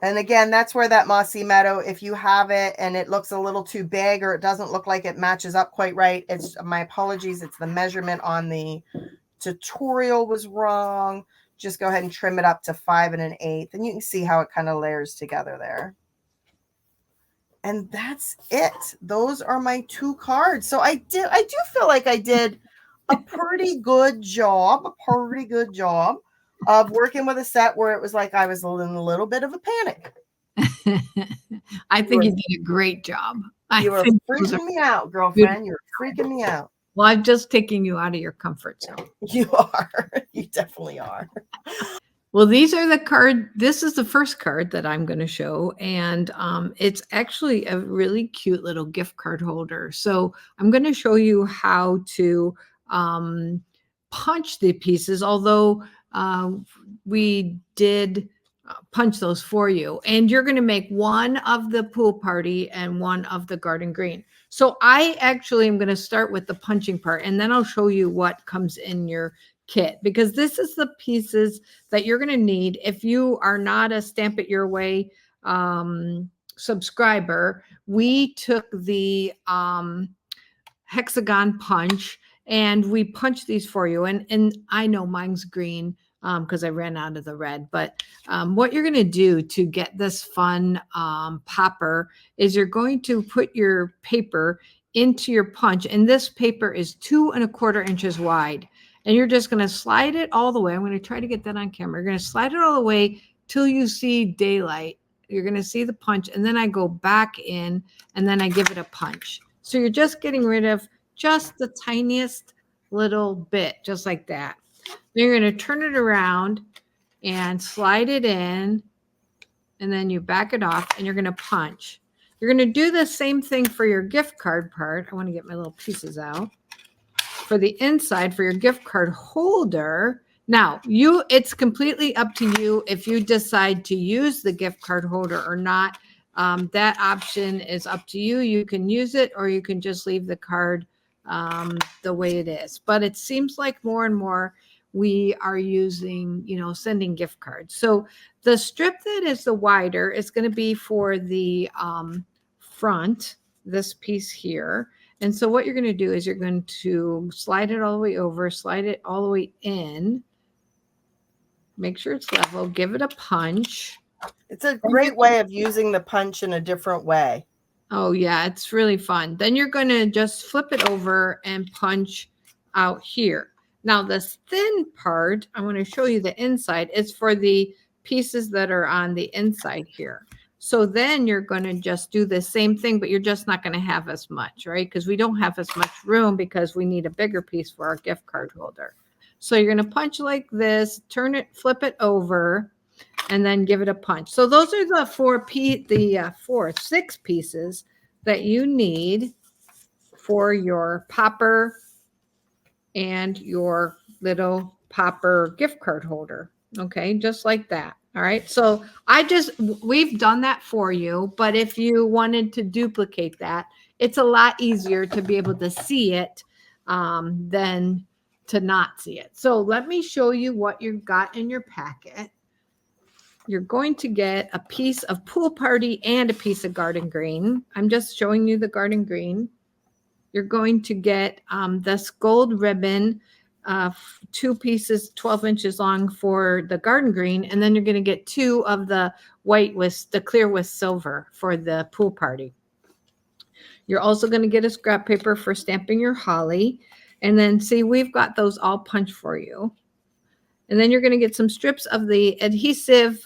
And again, that's where that mossy meadow, if you have it and it looks a little too big or it doesn't look like it matches up quite right, it's my apologies. It's the measurement on the tutorial was wrong. Just go ahead and trim it up to 5 1/8. And you can see how it kind of layers together there. And that's it. Those are my 2 cards. So I do feel like I did a pretty good job, of working with a set where it was like I was in a little bit of a panic. I think you did a great job. You were freaking me out, girlfriend. You're freaking me out. Well, I'm just taking you out of your comfort zone. You are. You definitely are. Well, these are the card. This is the first card that I'm going to show. And it's actually a really cute little gift card holder. So I'm going to show you how to punch the pieces, although we did punch those for you. And you're going to make one of the pool party and one of the garden green. So I actually am going to start with the punching part, and then I'll show you what comes in your kit, because this is the pieces that you're going to need. If you are not a Stamp It Your Way subscriber, we took the hexagon punch and we punched these for you. And I know mine's green because I ran out of the red. But what you're going to do to get this fun popper is you're going to put your paper into your punch. And this paper is 2 1/4 inches wide. And you're just going to slide it all the way. I'm going to try to get that on camera. You're going to slide it all the way till you see daylight. You're going to see the punch. And then I go back in and then I give it a punch. So you're just getting rid of just the tiniest little bit, just like that. Then you're going to turn it around and slide it in. And then you back it off and you're going to punch. You're going to do the same thing for your gift card part. I want to get my little pieces out. For the inside, for your gift card holder. Now, it's completely up to you if you decide to use the gift card holder or not. That option is up to you. You can use it or you can just leave the card the way it is. But it seems like more and more we are using, sending gift cards. So the strip that is the wider is going to be for the front, this piece here. And so what you're going to do is you're going to slide it all the way over, slide it all the way in, make sure it's level, give it a punch. It's a great way of using the punch in a different way. Oh yeah, it's really fun. Then you're going to just flip it over and punch out here. Now this thin part, I want to show you the inside. It's for the pieces that are on the inside here. So then you're going to just do the same thing, but you're just not going to have as much, right? Because we don't have as much room because we need a bigger piece for our gift card holder. So you're going to punch like this, turn it, flip it over, and then give it a punch. So those are the six pieces that you need for your popper and your little popper gift card holder. Okay, just like that. All right. So we've done that for you, but if you wanted to duplicate that, it's a lot easier to be able to see it than to not see it. So let me show you what you've got in your packet. You're going to get a piece of Pool Party and a piece of Garden Green. I'm just showing you the Garden Green. You're going to get this gold ribbon, 2 pieces, 12 inches long for the Garden Green. And then you're going to get 2 of the white with the clear with silver for the Pool Party. You're also going to get a scrap paper for stamping your holly. And then see, we've got those all punched for you. And then you're going to get some strips of the adhesive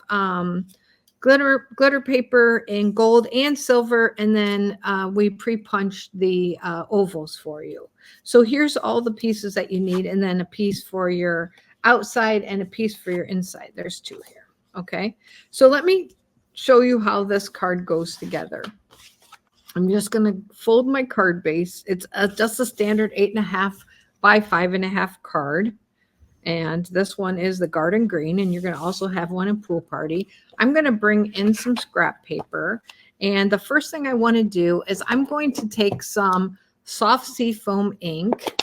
glitter paper in gold and silver. And then we pre-punched the ovals for you. So here's all the pieces that you need. And then a piece for your outside and a piece for your inside. There's 2 here. Okay. So let me show you how this card goes together. I'm just going to fold my card base. It's just a standard 8.5 by 5.5 card. And this one is the Garden Green, and you're going to also have one in Pool Party. I'm going to bring in some scrap paper. And the first thing I want to do is I'm going to take some soft sea foam ink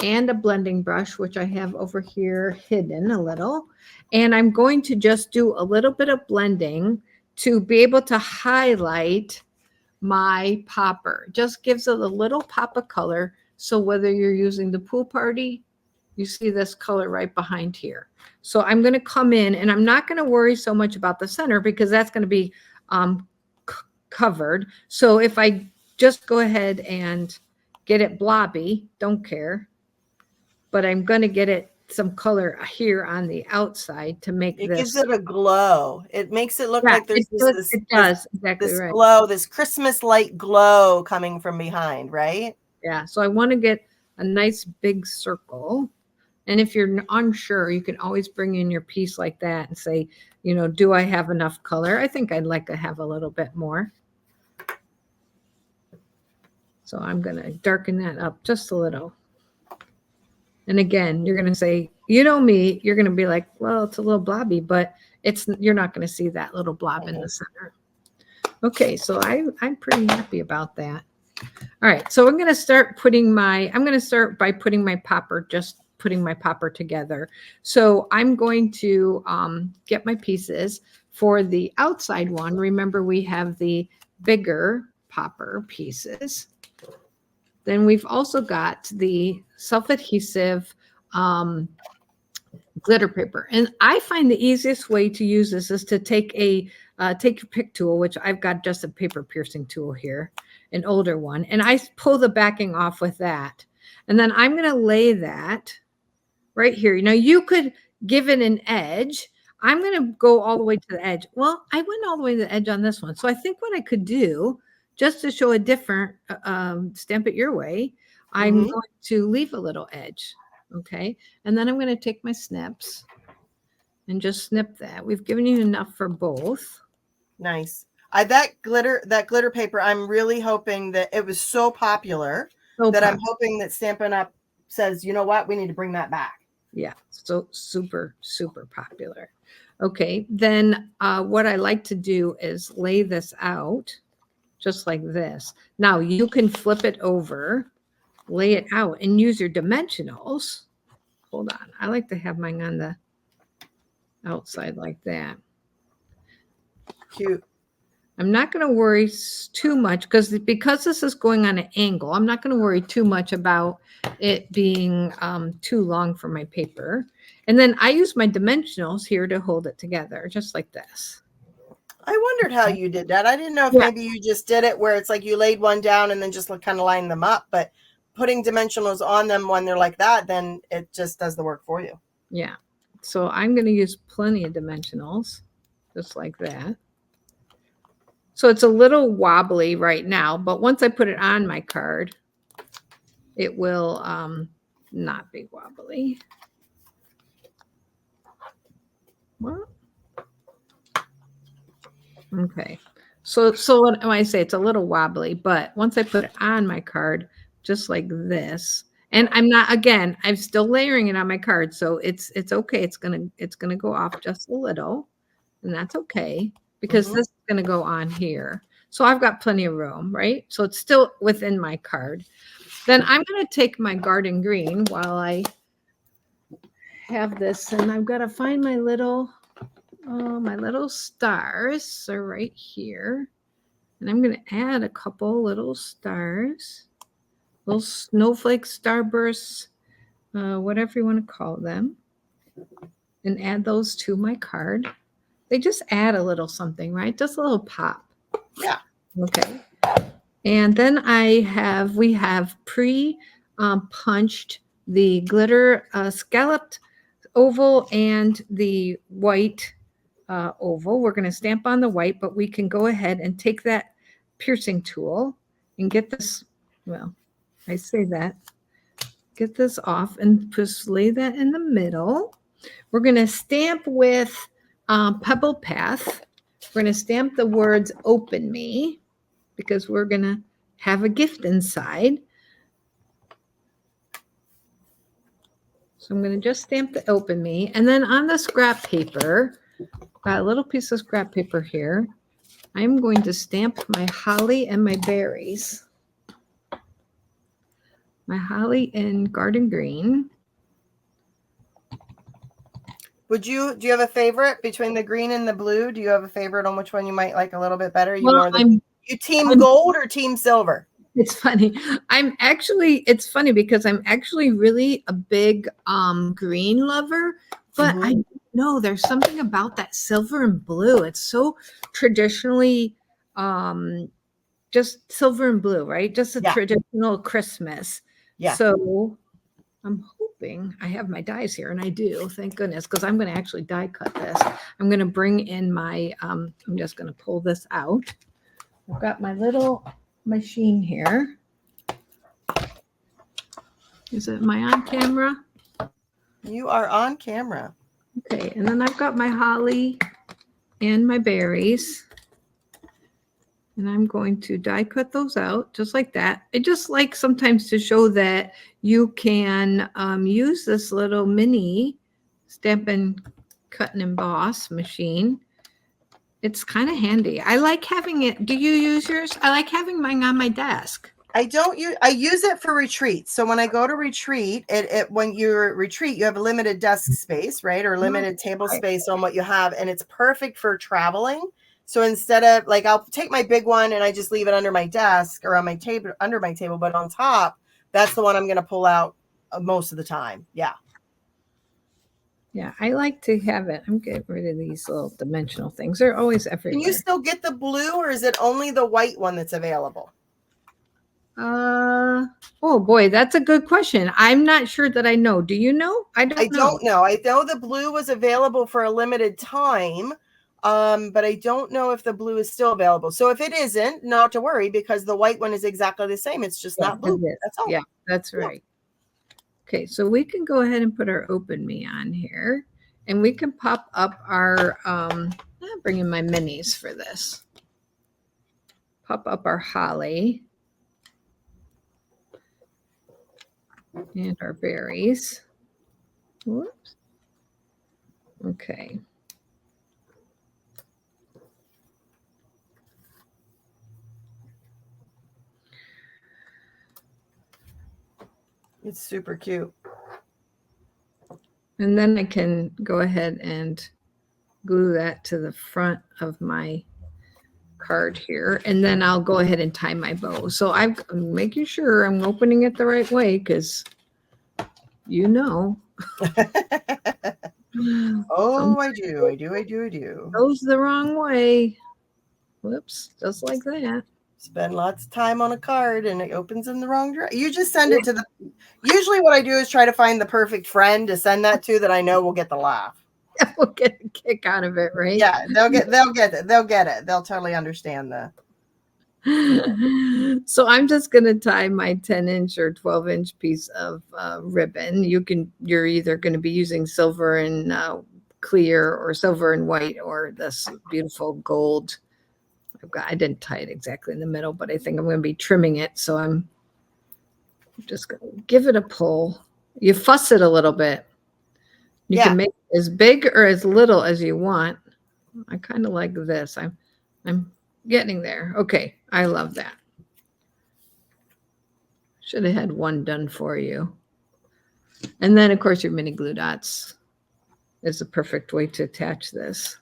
and a blending brush, which I have over here hidden a little. And I'm going to just do a little bit of blending to be able to highlight my popper. Just gives it a little pop of color. So whether you're using the Pool Party, you see this color right behind here. So I'm going to come in, and I'm not going to worry so much about the center because that's going to be covered. So if I just go ahead and get it blobby, don't care. But I'm going to get it some color here on the outside to make it this. It gives it a glow. It makes it look like there's this glow, this Christmas light glow coming from behind, right? Yeah. So I want to get a nice big circle. And if you're unsure, you can always bring in your piece like that and say, do I have enough color? I think I'd like to have a little bit more. So I'm going to darken that up just a little. And again, you're going to say, me, you're going to be like, well, it's a little blobby, but you're not going to see that little blob in the center. Okay, so I'm pretty happy about that. All right, so I'm going to start by putting my popper, just putting my popper together. So I'm going to get my pieces for the outside one. Remember, we have the bigger popper pieces. Then we've also got the self-adhesive glitter paper. And I find the easiest way to use this is to take your pick tool, which I've got just a paper piercing tool here, an older one. And I pull the backing off with that. And then I'm going to lay that right here. Now you could give it an edge. I'm going to go all the way to the edge. Well, I went all the way to the edge on this one. So I think what I could do, just to show a different stamp it your way, I'm going to leave a little edge. Okay. And then I'm going to take my snips and just snip that. We've given you enough for both. Nice. That glitter paper, I'm really hoping that it was so popular I'm hoping that Stampin' Up says, you know what, we need to bring that back. Yeah. So super, super popular. Okay. Then what I like to do is lay this out just like this. Now you can flip it over, lay it out, and use your dimensionals. hold on. I like to have mine on the outside like that. Cute. I'm not going to worry too much because this is going on an angle. I'm not going to worry too much about it being too long for my paper. And then I use my dimensionals here to hold it together, just like this. I wondered how you did that. I didn't know if maybe you just did it where it's like you laid one down and then just kind of line them up. But putting dimensionals on them when they're like that, then it just does the work for you. Yeah. So I'm going to use plenty of dimensionals, just like that. So it's a little wobbly right now, but once I put it on my card, it will not be wobbly. What? Okay. So when I say it's a little wobbly, but once I put it on my card, just like this, and I'm still layering it on my card, so it's okay. It's gonna go off just a little, and that's okay because this is gonna go on here. So I've got plenty of room, right? So it's still within my card. Then I'm gonna take my garden green while I have this, and I've got to find my little stars are right here. And I'm going to add a couple little stars, little snowflake starbursts, whatever you want to call them, and add those to my card. They just add a little something, right? Just a little pop. Yeah. Okay. And then we have punched the glitter scalloped oval and the white oval. We're going to stamp on the white, but we can go ahead and take that piercing tool and get this, well, I say that, get this off and just lay that in the middle. We're going to stamp with Pebble Path. We're going to stamp the words open me because we're going to have a gift inside. So I'm going to just stamp the open me. And then on the scrap paper, got a little piece of scrap paper here. I'm going to stamp my holly and my berries. My holly in garden green. Do you have a favorite between the green and the blue? Do you have a favorite on which one you might like a little bit better? You team gold or team silver? It's funny. It's funny because I'm actually really a big green lover, but I know there's something about that silver and blue. It's so traditionally just silver and blue, right? Just a traditional Christmas. Yeah. So I'm hoping I have my dies here, and I do, thank goodness, because I'm going to actually die cut this. I'm going to bring in my, I'm just going to pull this out. I've got my little machine here. Am I on camera? You are on camera. Okay, and then I've got my holly and my berries. And I'm going to die cut those out just like that. I just like sometimes to show that you can use this little mini Stampin' Cut and Emboss machine. It's kind of handy. I like having it. Do you use yours? I like having mine on my desk. I use it for retreats. So when I go to retreat, when you retreat, you have a limited desk space, right? Or limited table space on what you have. And it's perfect for traveling. So instead of I'll take my big one and I just leave it under my desk or on my table, under my table, but on top, that's the one I'm going to pull out most of the time. Yeah. Yeah, I like to have it. I'm getting rid of these little dimensional things. They're always everywhere. Can you still get the blue, or is it only the white one that's available? Oh boy, that's a good question. I'm not sure that I know. Do you know? I don't know. I know the blue was available for a limited time. But I don't know if the blue is still available. So if it isn't, not to worry, because the white one is exactly the same. It's just not blue. That's all. Yeah, that's right. Okay, so we can go ahead and put our open me on here, and we can pop up our I'm bringing my minis for this. Pop up our holly and our berries. Whoops. Okay. It's super cute. And then I can go ahead and glue that to the front of my card here. And then I'll go ahead and tie my bow. So I'm making sure I'm opening it the right way because you know. Oh, I do. Goes the wrong way. Whoops, just like that. Spend lots of time on a card and it opens in the wrong direction. You just send it to the. Usually, what I do is try to find the perfect friend to send that to that I know will get the laugh. We'll get a kick out of it, right? Yeah, they'll get it. They'll get it. They'll totally understand that. So I'm just going to tie my 10-inch or 12-inch piece of ribbon. You're either going to be using silver and clear or silver and white or this beautiful gold. I didn't tie it exactly in the middle, but I think I'm going to be trimming it. So I'm just going to give it a pull. You fuss it a little bit. You can make it as big or as little as you want. I kind of like this. I'm getting there. Okay. I love that. Should have had one done for you. And then, of course, your mini glue dots is the perfect way to attach this.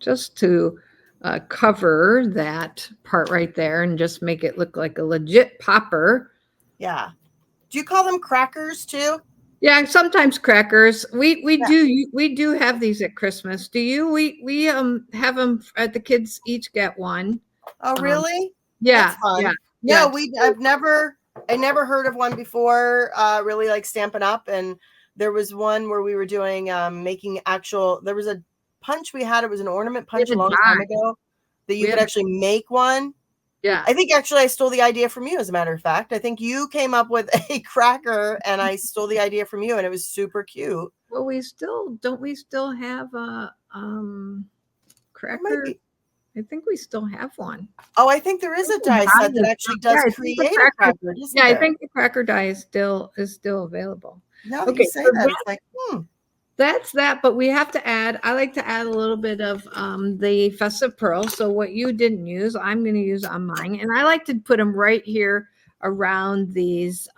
Just to cover that part right there and just make it look like a legit popper. Yeah. Do you call them crackers too? Yeah, sometimes crackers. We do have these at Christmas. Do you? We have them at the kids each get one. Oh, really? Yeah. That's fun. Yeah. No, I never heard of one before. Really like Stampin' Up, and there was one where we were doing making actual. There was a punch we had. It was an ornament punch a long time ago that you could actually make one. Yeah. I think actually I stole the idea from you, as a matter of fact. I think you came up with a cracker and I stole the idea from you, and it was super cute. Well, we still have a cracker? I think we still have one. Oh, I think there is a die set that actually does create a cracker. I think the cracker die is still available. Now that you say that, it's like, That's that, but we have to add, I like to add a little bit of the festive pearl. So what you didn't use, I'm going to use on mine. And I like to put them right here around these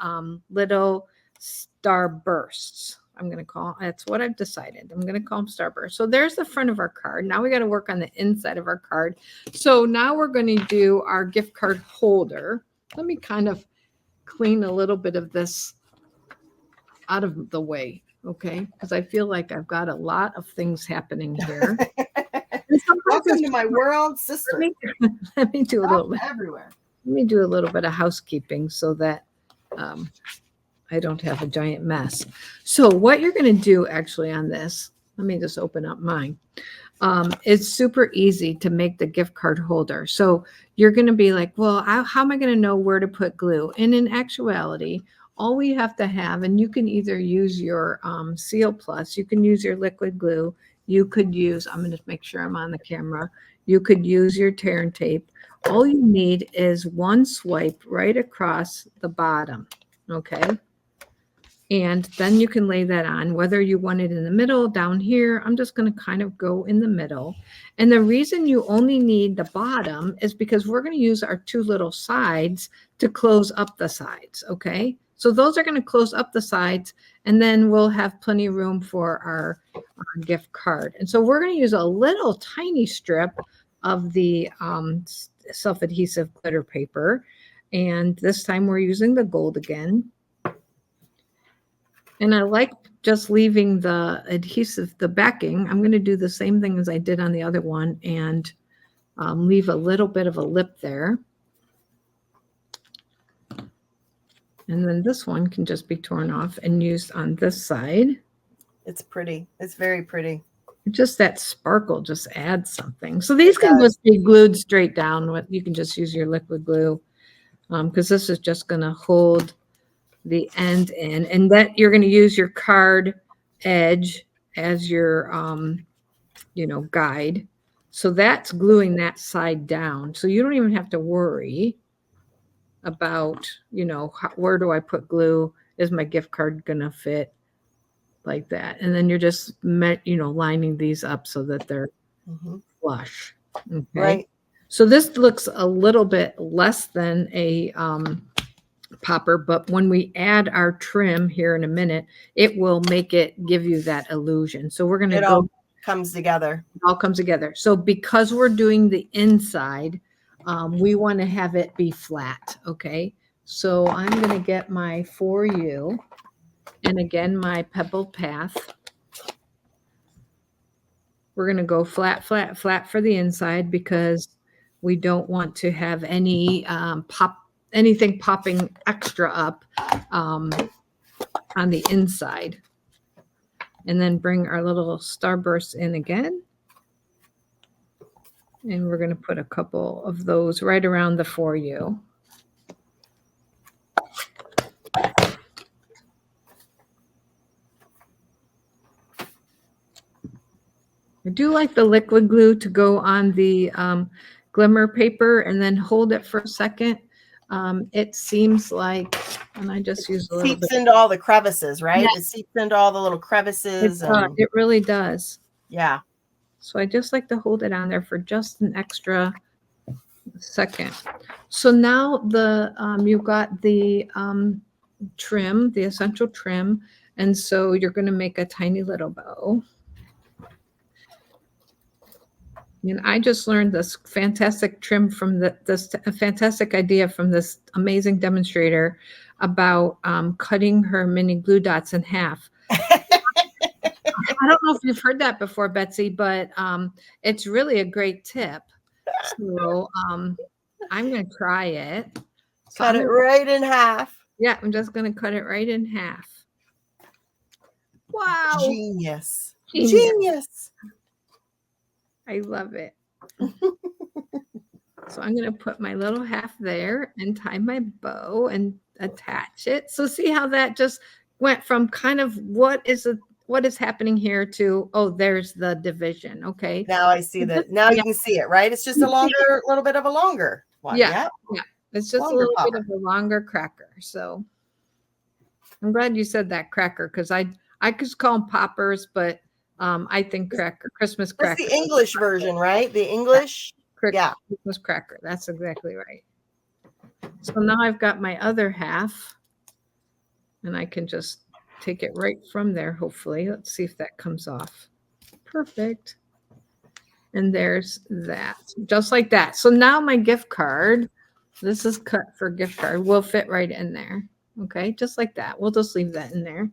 little star bursts. I'm going to call, that's what I've decided. I'm going to call them starburst. So there's the front of our card. Now we got to work on the inside of our card. So now we're going to do our gift card holder. Let me kind of clean a little bit of this out of the way. Okay, because I feel like I've got a lot of things happening here. Welcome to my world, sister. Let me do a little bit everywhere. Let me do a little bit of housekeeping so that I don't have a giant mess. So what you're going to do actually on this, let me just open up mine. It's super easy to make the gift card holder. So you're going to be like, well, how am I going to know where to put glue? And in actuality, all we have to have, and you can either use your Seal Plus, you can use your liquid glue, you could use, I'm going to make sure I'm on the camera, you could use your tear and tape. All you need is one swipe right across the bottom, okay? And then you can lay that on, whether you want it in the middle, down here. I'm just going to kind of go in the middle. And the reason you only need the bottom is because we're going to use our two little sides to close up the sides, okay? So those are going to close up the sides, and then we'll have plenty of room for our gift card. And so we're going to use a little tiny strip of the self-adhesive glitter paper. And this time we're using the gold again. And I like just leaving the adhesive, the backing. I'm going to do the same thing as I did on the other one and leave a little bit of a lip there. And then this one can just be torn off and used on this side. It's pretty. It's very pretty. Just that sparkle just adds something. So these can just be glued straight down. You can just use your liquid glue because this is just going to hold the end in. And that you're going to use your card edge as your, guide. So that's gluing that side down. So you don't even have to worry about, where do I put glue? Is my gift card going to fit like that? And then you're just, lining these up so that they're flush. Okay. Right. So this looks a little bit less than a popper, but when we add our trim here in a minute, it will make it give you that illusion. So we're going to go. Comes together. It all comes together. So because we're doing the inside, we want to have it be flat. Okay. So I'm going to get my For You, and again, my pebbled path. We're going to go flat, flat, flat for the inside because we don't want to have any anything popping extra up on the inside. And then bring our little starbursts in again. And we're going to put a couple of those right around the For You. I do like the liquid glue to go on the glimmer paper and then hold it for a second. It seems like, and I just use a little bit. Seeps into all the crevices, right? Yeah. It seeps into all the little crevices. It really does. Yeah. So I just like to hold it on there for just an extra second. So now you've got the trim, the essential trim, and so you're going to make a tiny little bow. And I just learned this fantastic trim from this fantastic idea from this amazing demonstrator about cutting her mini glue dots in half. I don't know if you've heard that before, Betsy, but it's really a great tip. So I'm going to try it. So cut it right in half. Yeah, I'm just going to cut it right in half. Wow. Genius. Genius. I love it. So I'm going to put my little half there and tie my bow and attach it. So see how that just went from kind of what is happening here to, oh, there's the division. Okay. Now I see that. Now you can see it, right? It's just a little bit of a longer one. Yeah. Yeah. It's just a little bit of a longer cracker. So I'm glad you said that, cracker, because I could call them poppers, but I think Christmas cracker. That's the English version, right? The English. Yeah. Christmas cracker. That's exactly right. So now I've got my other half, and I can just take it right from there, hopefully. Let's see if that comes off. Perfect. And there's that, just like that. So now my gift card, this is cut for gift card, will fit right in there. Okay, just like that. We'll just leave that in there.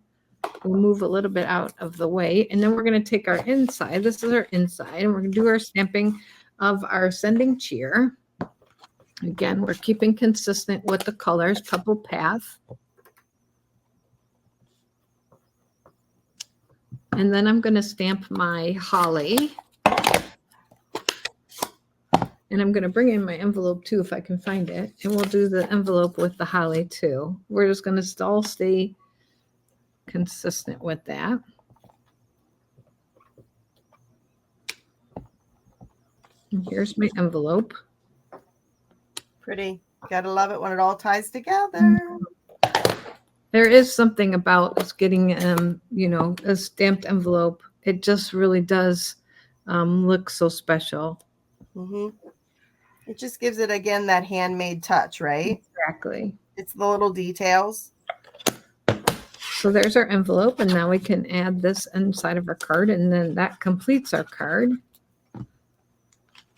We'll move a little bit out of the way, and then we're going to take our inside. This is our inside, and we're going to do our stamping of our sending cheer. Again, we're keeping consistent with the colors, pebble path. And then I'm going to stamp my holly. And I'm going to bring in my envelope too, if I can find it. And we'll do the envelope with the holly too. We're just going to all stay consistent with that. And here's my envelope. Pretty. Gotta love it when it all ties together. There is something about us getting, a stamped envelope. It just really does look so special. Mm-hmm. It just gives it, again, that handmade touch, right? Exactly. It's the little details. So there's our envelope, and now we can add this inside of our card, and then that completes our card.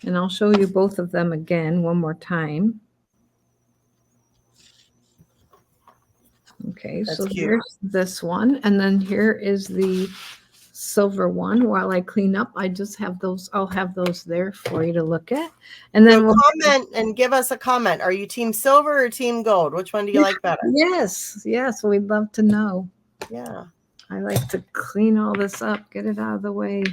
And I'll show you both of them again one more time. Okay, so here's this one, and then here is the silver one. While I clean up, I just have those. I'll have those there for you to look at, and then we'll comment and give us a comment. Are you team silver or team gold? Which one do you like better? Yes, we'd love to know. Yeah, I like to clean all this up, get it out of the way.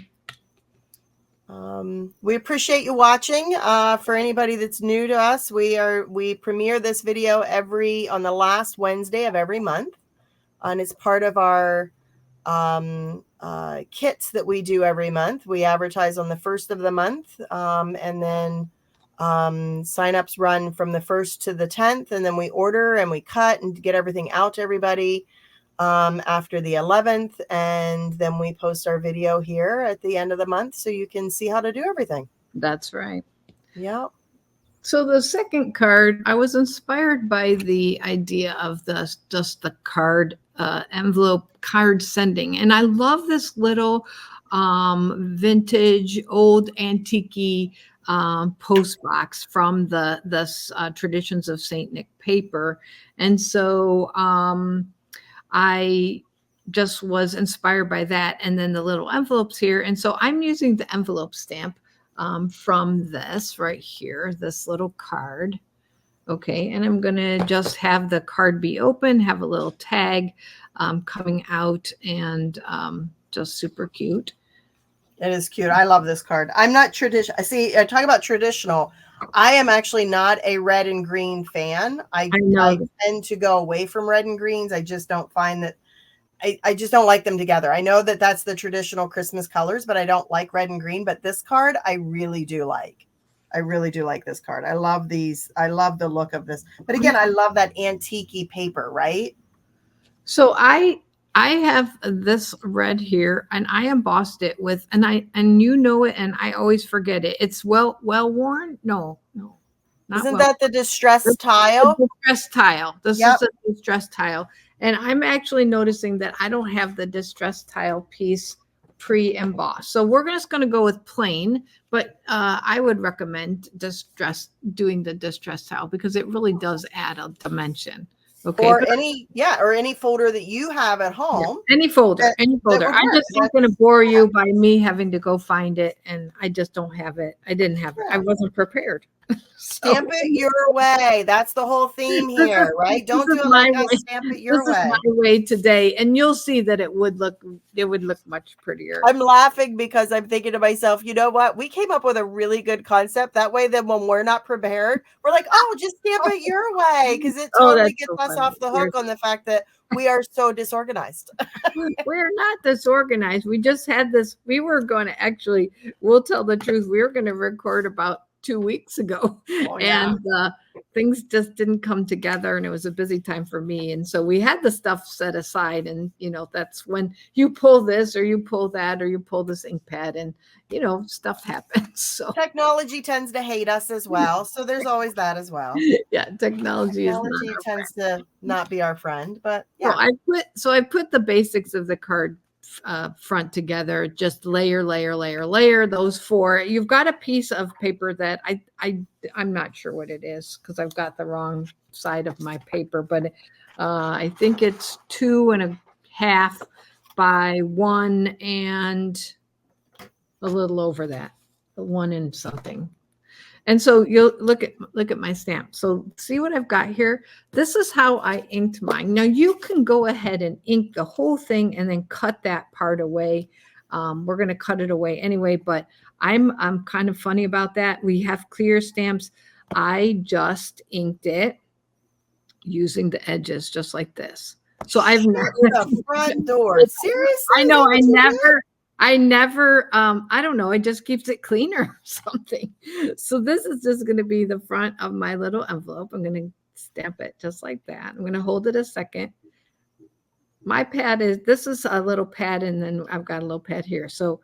We appreciate you watching. For anybody that's new to us, we premiere this video on the last Wednesday of every month, and it's part of our kits that we do every month. We advertise on the first of the month, and then signups run from the 1st to the 10th, and then we order and we cut and get everything out to everybody after the 11th, and then we post our video here at the end of the month so you can see how to do everything. That's right. Yeah. So the second card, I was inspired by the idea of just the card envelope card sending, and I love this little vintage old antique post box from the Traditions of Saint Nick paper, and so I just was inspired by that, and then the little envelopes here, and so I'm using the envelope stamp from this right here, this little card. Okay, and I'm going to just have the card be open, have a little tag coming out, and just super cute. It is cute. I love this card. I'm not traditional. See, talk about traditional. I am actually not a red and green fan. I tend to go away from red and greens. I just don't find that I just don't like them together. I know that that's the traditional Christmas colors, but I don't like red and green. But this card, I really do like. I really do like this card. I love these. I love the look of this. But again, I love that antique paper, right? So I have this red here, and I embossed it with, and you know it, and I always forget it. It's well worn. No. Isn't that the distressed tile? The distressed tile. This is the distressed tile. And I'm actually noticing that I don't have the distressed tile piece pre-embossed. So we're just going to go with plain, but I would recommend doing the distressed tile because it really does add a dimension. Okay. Or any folder that you have at home. Yeah, any folder. I just am going to bore you by me having to go find it, and I just don't have it. I didn't have it. I wasn't prepared. Stamp it your way. That's the whole theme here, right? Don't do it like us. Stamp it your way. This is my way today, and you'll see that it would look much prettier. I'm laughing because I'm thinking to myself, you know what? We came up with a really good concept. That way, then when we're not prepared, we're like, oh, just stamp it your way, because it totally gets us off the hook on the fact that we are so disorganized. We're not disorganized. We just had this. We were going to actually, we'll tell the truth. We were going to record about 2 weeks ago, and things just didn't come together, and it was a busy time for me, and so we had the stuff set aside, and that's when you pull this or you pull that or you pull this ink pad, and stuff happens. So technology tends to hate us as well, so there's always that as well. Yeah, technology tends to not be our friend, but so I put the basics of the card front together, just layer those four. You've got a piece of paper that I'm not sure what it is because I've got the wrong side of my paper, but I think it's 2.5 by 1 and a little over that, 1 and something. And so you'll look at my stamp. So see what I've got here? This is how I inked mine. Now you can go ahead and ink the whole thing and then cut that part away. We're going to cut it away anyway, but I'm kind of funny about that. We have clear stamps. I just inked it using the edges just like this. So I've never the front door. Seriously? I know I don't know. It just keeps it cleaner or something. So this is just going to be the front of my little envelope. I'm going to stamp it just like that. I'm going to hold it a second. My pad this is a little pad, and then I've got a little pad here. So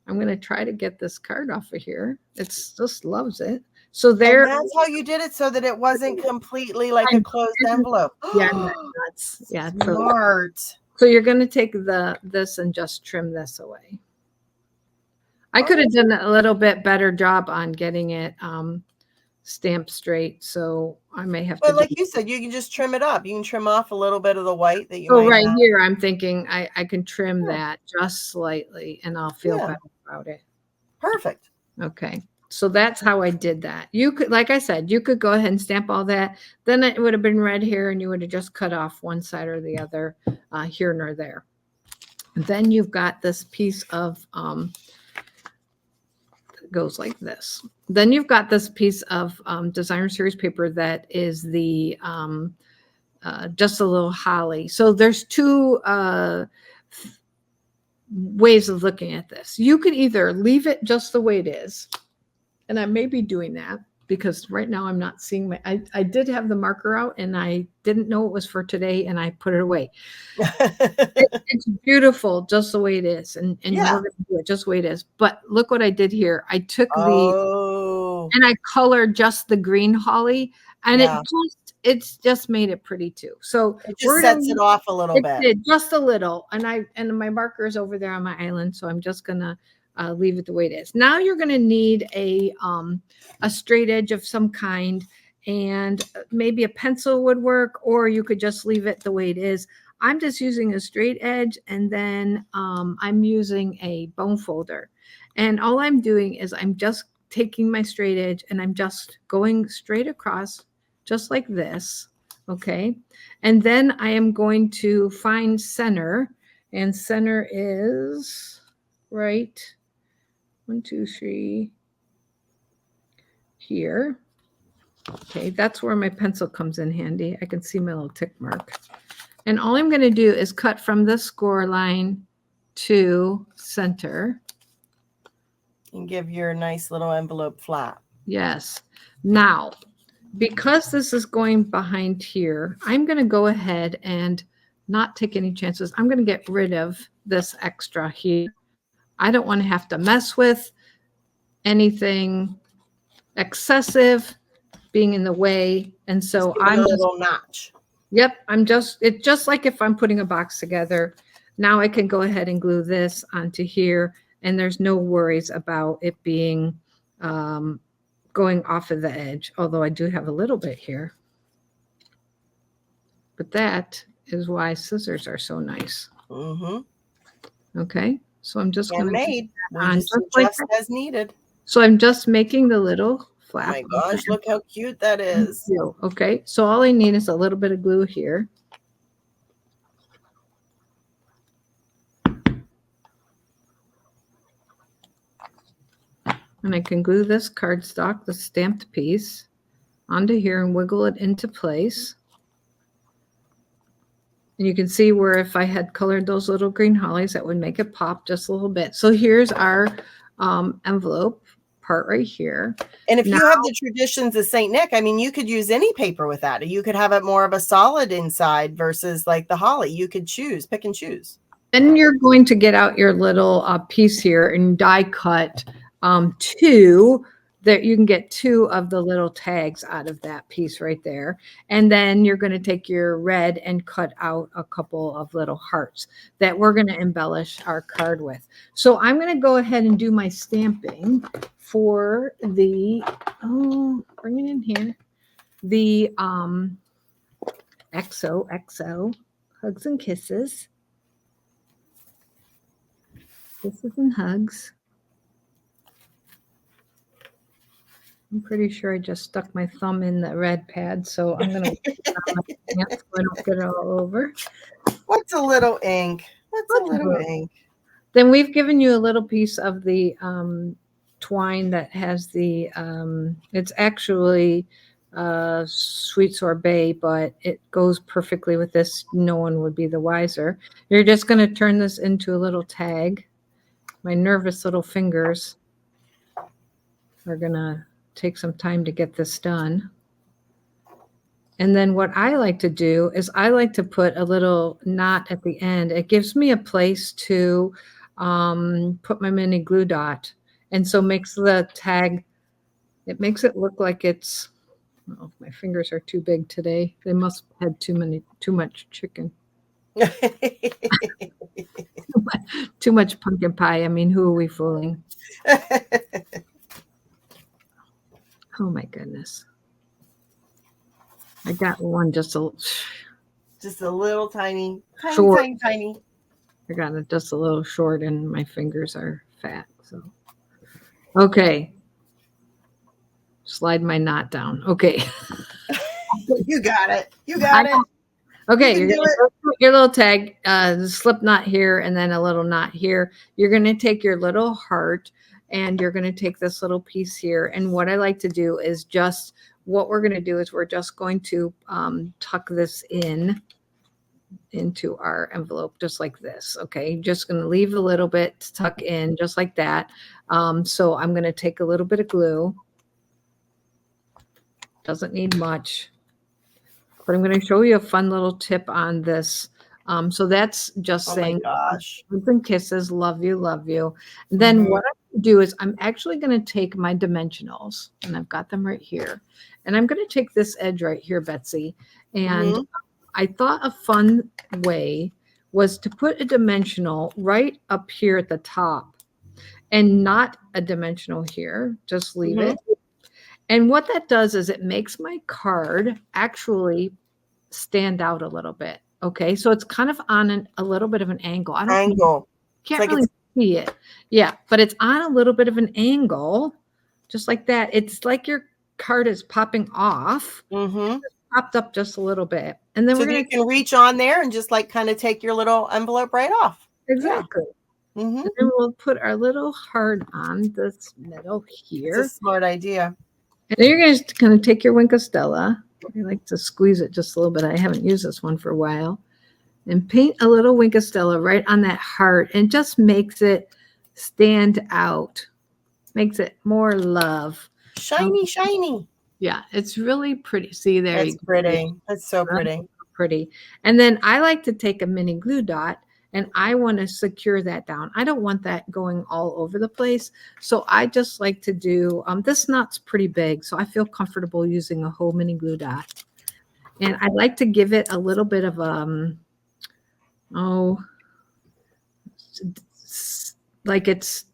I'm going to try to get this card off of here. It just loves it. So there. And that's how you did it, so that it wasn't completely like a closed envelope. Yeah, nuts. Yeah, smart. So you're going to take this and just trim this away. I could have done a little bit better job on getting it stamped straight, so I may have to. But like you said, you can just trim it up. You can trim off a little bit of the white that you. So right here, I'm thinking I can trim that just slightly, and I'll feel better about it. Perfect. Okay. So that's how I did that. You could, like I said, you could go ahead and stamp all that. Then it would have been red here, and you would have just cut off one side or the other, here nor there. And then you've got this piece of, goes like this. Then you've got this piece of designer series paper that is the just a little holly. So there's two ways of looking at this. You could either leave it just the way it is. And I may be doing that because right now I'm not seeing I did have the marker out and I didn't know it was for today and I put it away. It's beautiful just the way it is. And we're going to do it just the way it is. But look what I did here. I took And I colored just the green holly, and it's just made it pretty too. So it just sets it off a little bit. It did, just a little. And my marker is over there on my island, so I'm just gonna leave it the way it is. Now you're gonna need a straight edge of some kind, and maybe a pencil would work, or you could just leave it the way it is. I'm just using a straight edge, and then I'm using a bone folder. And all I'm doing is I'm just taking my straight edge and I'm just going straight across, just like this, okay? And then I am going to find center, and center is right, 1, 2, 3, here. Okay, that's where my pencil comes in handy. I can see my little tick mark. And all I'm going to do is cut from the score line to center. And give your nice little envelope flap. Yes. Now, because this is going behind here, I'm going to go ahead and not take any chances. I'm going to get rid of this extra here. I don't want to have to mess with anything excessive being in the way. And so I'm a little notch. Yep. It's just like if I'm putting a box together. Now I can go ahead and glue this onto here, and there's no worries about it being going off of the edge, although I do have a little bit here. But that is why scissors are so nice. Okay, so I'm just going to just as needed. So I'm just making the little flap. Oh my gosh, look how cute that is. Okay, so all I need is a little bit of glue here. And I can glue this cardstock, the stamped piece, onto here and wiggle it into place. And you can see where if I had colored those little green hollies, that would make it pop just a little bit. So here's our envelope part right here. And if you have the traditions of St. Nick, I mean, you could use any paper with that. You could have it more of a solid inside versus like the holly. You could choose, pick and choose. Then you're going to get out your little piece here and die cut two. That you can get 2 of the little tags out of that piece right there. And then you're going to take your red and cut out a couple of little hearts that we're going to embellish our card with. So I'm going to go ahead and do my stamping for the, bring it in here, the XOXO, Hugs and Kisses. Kisses and Hugs. I'm pretty sure I just stuck my thumb in the red pad, so I'm going to so I don't get it all over. What's a little ink? What's a little ink? Then we've given you a little piece of the twine that has the, it's actually sweet sorbet, but it goes perfectly with this. No one would be the wiser. You're just going to turn this into a little tag. My nervous little fingers are going to take some time to get this done. And then what I like to do is I like to put a little knot at the end. It gives me a place to put my mini glue dot. And so makes the tag, it makes it look like it's, oh, my fingers are too big today. They must have had too much chicken. Too much pumpkin pie. I mean, who are we fooling? Oh my goodness. I got one just a little tiny. I got it just a little short and my fingers are fat. So, okay. Slide my knot down. Okay. You got it. You got it. Okay. You're going to put your little tag, slip knot here and then a little knot here. You're going to take your little heart and you're going to take this little piece here. And what I like to do is just, what we're going to do is we're just going to tuck this into our envelope, just like this. Okay. Just going to leave a little bit to tuck in just like that. So I'm going to take a little bit of glue. Doesn't need much, but I'm going to show you a fun little tip on this. So that's just saying, gosh, hugs and kisses, love you, love you. And then what I'm do is I'm actually going to take my dimensionals, and I've got them right here. And I'm going to take this edge right here, Betsy. And I thought a fun way was to put a dimensional right up here at the top and not a dimensional here. Just leave it. And what that does is it makes my card actually stand out a little bit. Okay. So it's kind of on a little bit of an angle. I don't can't really see it. Yeah. But it's on a little bit of an angle, just like that. It's like your card is popping off. Popped up just a little bit. And then so you can reach on there and just like kind of take your little envelope right off. Exactly. And then we'll put our little heart on this middle here. It's a smart idea. And then you're going to kind of take your Wink of Stella. I like to squeeze it just a little bit. I haven't used this one for a while. And paint a little Wink of Stella right on that heart, and just makes it stand out. Makes it more love. Shiny, shiny. Yeah, it's really pretty. See there? That's pretty. That's so pretty. Pretty. And then I like to take a mini glue dot, and I want to secure that down. I don't want that going all over the place. So I just like to do, this knot's pretty big, so I feel comfortable using a whole mini glue dot. And I like to give it a little bit of, like it's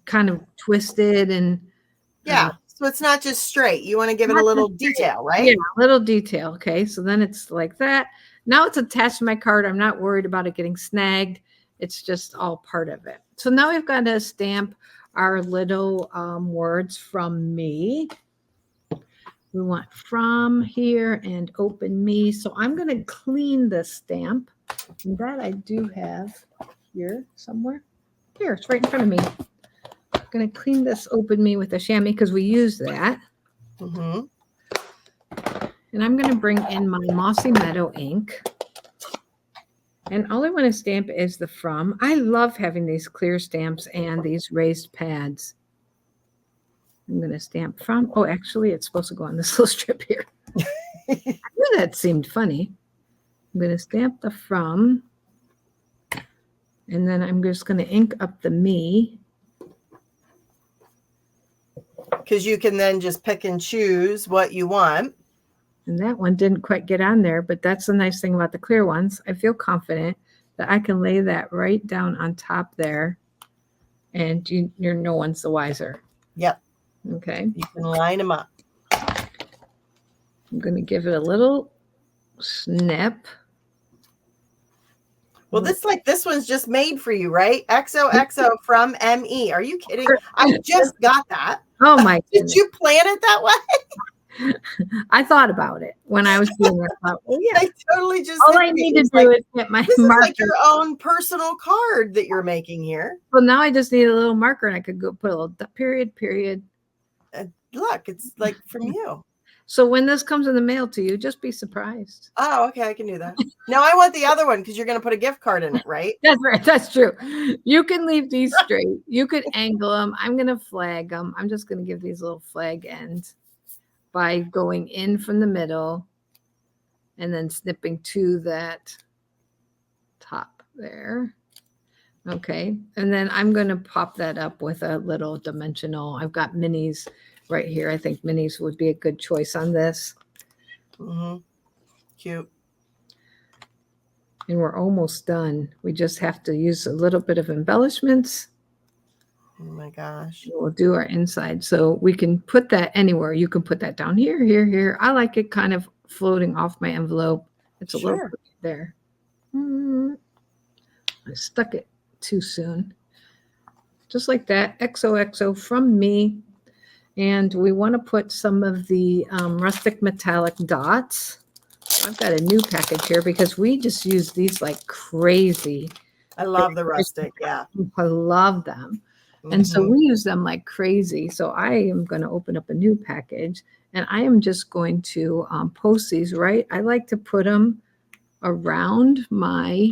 kind of twisted and. Yeah. So it's not just straight. You want to give it a little detail, right? Yeah, a little detail. Okay. So then it's like that. Now it's attached to my card. I'm not worried about it getting snagged. It's just all part of it. So now we've got to stamp our little words from me. We want from here and open me. So I'm going to clean this stamp. And that I do have here somewhere. Here, it's right in front of me. I'm going to clean this open me with a chamois because we use that. And I'm going to bring in my Mossy Meadow ink. And all I want to stamp is the from. I love having these clear stamps and these raised pads. I'm going to stamp from. Oh, actually, it's supposed to go on this little strip here. I knew that seemed funny. I'm going to stamp the from. And then I'm just going to ink up the me. Because you can then just pick and choose what you want. And that one didn't quite get on there, but that's the nice thing about the clear ones. I feel confident that I can lay that right down on top there, and you're no one's the wiser. Yep. Okay. You can line them up. I'm going to give it a little snip. Well, this one's just made for you, right? XOXO from M.E. Are you kidding? I just got that. Oh my goodness. Did you plan it that way? I thought about it when I was doing it. I thought, well, yeah. I totally just. All I need to do is get my marker. Is like your own personal card that you're making here. Well, now I just need a little marker, and I could go put a little period. Look, it's like from you. So when this comes in the mail to you, just be surprised. Oh, okay, I can do that. No, I want the other one because you're going to put a gift card in it, right? That's right. That's true. You can leave these straight. You could angle them. I'm going to flag them. I'm just going to give these little flag ends by going in from the middle and then snipping to that top there. Okay. And then I'm going to pop that up with a little dimensional. I've got minis right here. I think minis would be a good choice on this. Cute. And we're almost done. We just have to use a little bit of embellishments. Oh my gosh. We'll do our inside. So we can put that anywhere. You can put that down here, here, here. I like it kind of floating off my envelope. It's a little there. I stuck it too soon. Just like that. XOXO from me. And we want to put some of the rustic metallic dots. I've got a new package here because we just use these like crazy. I love the rustic. Yeah. I love them. And so we use them like crazy. So I am going to open up a new package, and I am just going to post these right. I like to put them around my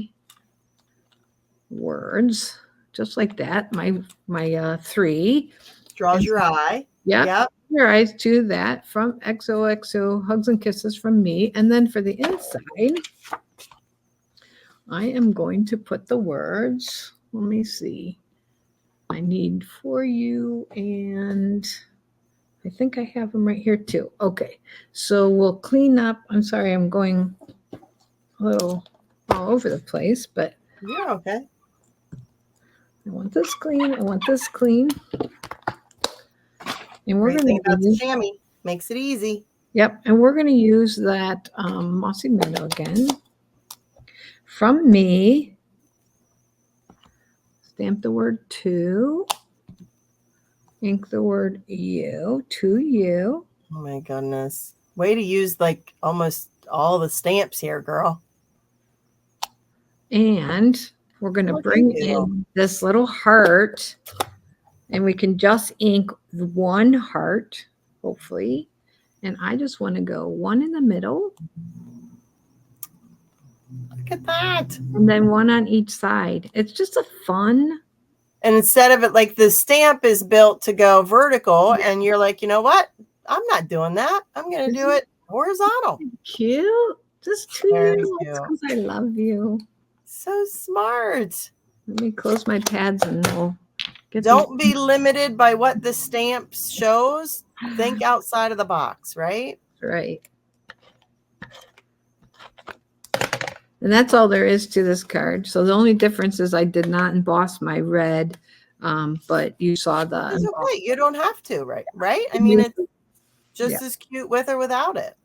words, just like that. My three. Draws your eye. Yep. Your eyes to that from XOXO, hugs and kisses from me. And then for the inside, I am going to put the words. Let me see. I need for you, and I think I have them right here too. Okay, so we'll clean up. I'm sorry, I'm going a little all over the place, but you're okay. I want this clean. I want this clean. And we're Great going thing to about the use, chamois, makes it easy. yep, and we're going to use that Mossy Meadow again. From me, stamp the word to, ink the word you, to you. Oh my goodness. Way to use like almost all the stamps here, girl. And we're going to Look at bring you. in this little heart, and we can just ink one heart, hopefully. And I just want to go one in the middle. Look at that. And then one on each side. It's just a fun. And instead of it, like the stamp is built to go vertical, and you're like, you know what? I'm not doing that. I'm going to do it horizontal. Cute. Just to Very you. cute. It's because I love you. So smart. Let me close my pads and we'll get Don't be limited by what the stamp shows. Think outside of the box, right? right. And that's all there is to this card. So the only difference is I did not emboss my red, but you saw the. It's okay. You don't have to, right? Right? I mean, it's just as cute with or without it.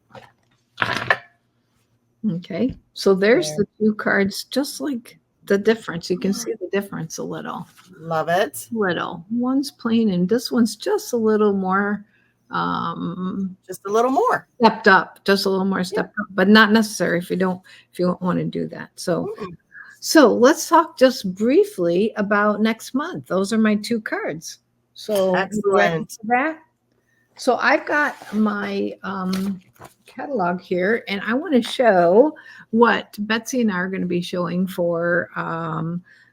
Okay. So there's the two cards, just like the difference. You can see the difference a little. Love it. Little. One's plain and this one's just a little more. Just a little more. Stepped up. Just a little more stepped up, but not necessary if you don't want to do that. So So let's talk just briefly about next month. Those are my two cards. So excellent. So I've got my catalog here, and I want to show what Betsy and I are going to be showing for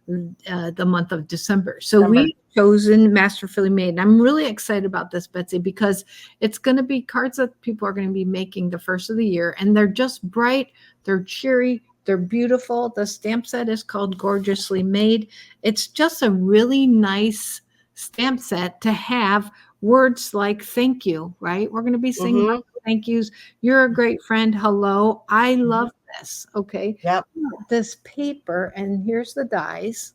the month of December. So we've chosen Masterfully Made, and I'm really excited about this, Betsy, because it's going to be cards that people are going to be making the first of the year, and they're just bright, they're cheery, they're beautiful. The stamp set is called Gorgeously Made. It's just a really nice stamp set to have words like thank you, right? We're going to be singing thank yous. You're a great friend. Hello. I love this. Okay. Yep. This paper, and here's the dies.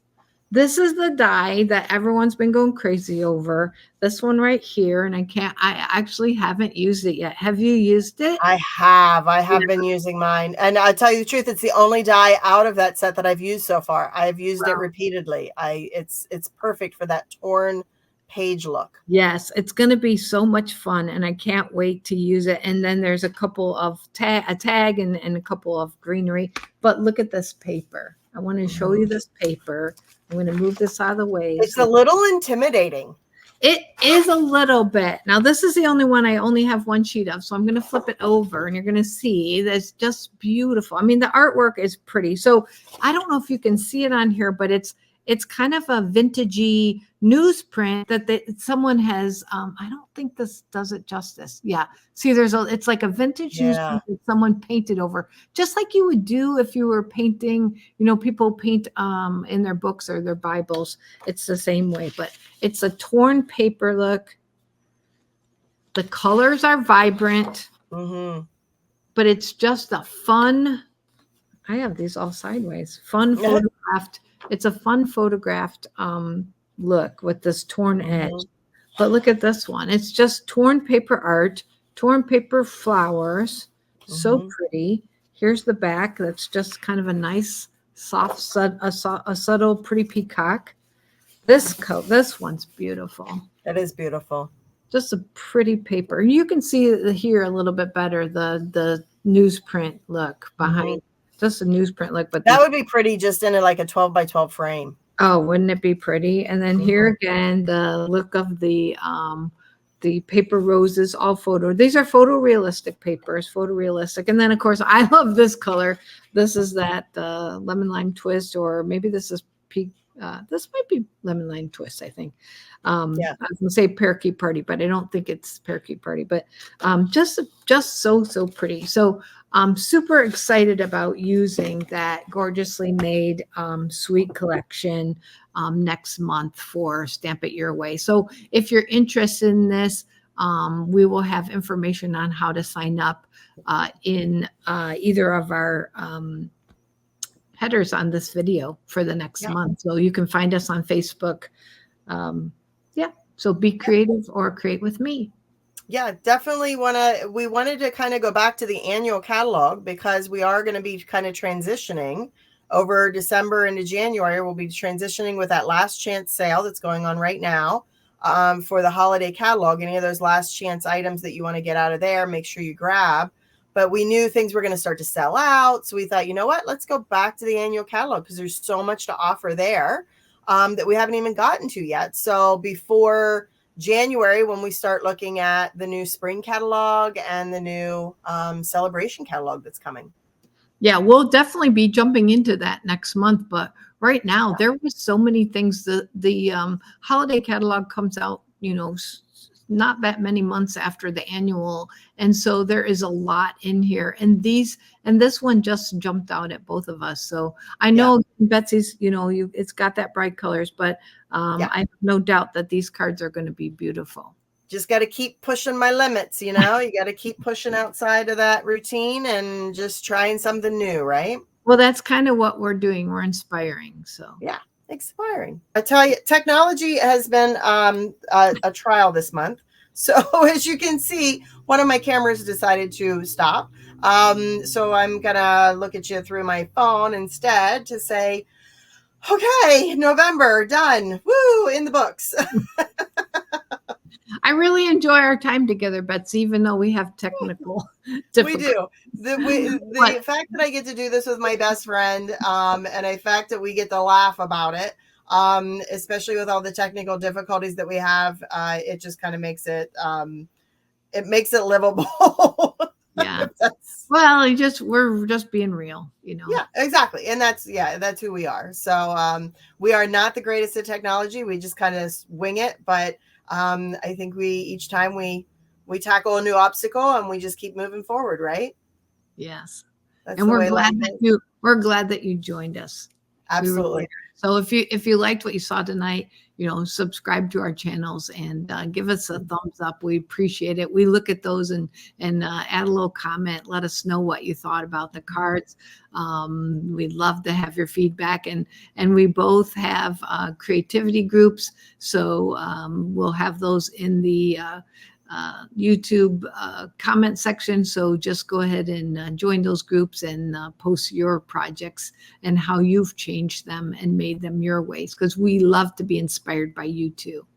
This is the die that everyone's been going crazy over. This one right here, and I actually haven't used it yet. Have you used it? I have been using mine. And I'll tell you the truth, it's the only die out of that set that I've used so far. I've used it repeatedly. It's perfect for that torn page look. Yes, it's going to be so much fun, and I can't wait to use it. And then there's a couple of a tag and a couple of greenery. But look at this paper. I want to show you this paper. I'm going to move this out of the way. It's a little intimidating. It is a little bit. Now, this is the only one I only have one sheet of, so I'm going to flip it over, and you're going to see that's just beautiful. I mean, the artwork is pretty. So I don't know if you can see it on here, but it's kind of a vintagey newsprint that someone has. I don't think this does it justice. Yeah. See, it's like a vintage newsprint that someone painted over, just like you would do if you were painting, people paint in their books or their Bibles. It's the same way, but it's a torn paper look. The colors are vibrant, but it's just a fun. I have these all sideways. Fun photographed. It's a fun photographed look with this torn edge. But look at this one. It's just torn paper art, torn paper flowers. So pretty. Here's the back. That's just kind of a nice, soft, a subtle, pretty peacock. This one's beautiful. That is beautiful. Just a pretty paper. You can see here a little bit better the newsprint look behind. Just a newsprint look, but that would be pretty just in like a 12 by 12 frame. Oh, wouldn't it be pretty? And then here again, the look of the paper roses, all photo. These are photorealistic papers, photorealistic. And then of course, I love this color. This is that lemon lime twist, or maybe this is This might be lemon lime twist, I think. Yeah. I was gonna say parakeet party, but I don't think it's parakeet party. But just so pretty. So I'm super excited about using that gorgeously made sweet collection next month for Stamp It Your Way. So if you're interested in this, we will have information on how to sign up in either of our headers on this video for the next month. So you can find us on Facebook. Yeah. So be creative or create with me. Yeah, definitely we wanted to kind of go back to the annual catalog because we are going to be kind of transitioning over December into January. We'll be transitioning with that last chance sale that's going on right now for the holiday catalog. Any of those last chance items that you want to get out of there, make sure you grab. But we knew things were going to start to sell out. So we thought, you know what, let's go back to the annual catalog because there's so much to offer there that we haven't even gotten to yet. So before January, when we start looking at the new spring catalog and the new celebration catalog that's coming. Yeah, we'll definitely be jumping into that next month. But right now, there was so many things. The holiday catalog comes out, not that many months after the annual, and so there is a lot in here. And this one just jumped out at both of us. So I know Betsy's, it's got that bright colors, but I have no doubt that these cards are going to be beautiful. Just got to keep pushing my limits, you got to keep pushing outside of that routine and just trying something new, right? Well, that's kind of what we're doing. We're inspiring. So yeah, inspiring. I tell you, technology has been a trial this month. So as you can see, one of my cameras decided to stop. So I'm gonna look at you through my phone instead to say, okay, November done. Woo, in the books. I really enjoy our time together, Betsy, even though we have technical difficulties. We do. The fact that I get to do this with my best friend, and the fact that we get to laugh about it, especially with all the technical difficulties that we have, it just kind of makes it livable. Yeah. Well, we're just being real, Yeah, exactly. And that's who we are. So we are not the greatest at technology. We just kind of wing it, but I think each time we tackle a new obstacle and we just keep moving forward, right? Yes. And we're glad that you joined us. Absolutely. So if you liked what you saw tonight, subscribe to our channels and give us a thumbs up. We appreciate it. We look at those and add a little comment. Let us know what you thought about the cards. We'd love to have your feedback. And we both have creativity groups. So we'll have those in the YouTube comment section. So just go ahead and join those groups and post your projects and how you've changed them and made them your ways, because we love to be inspired by you too.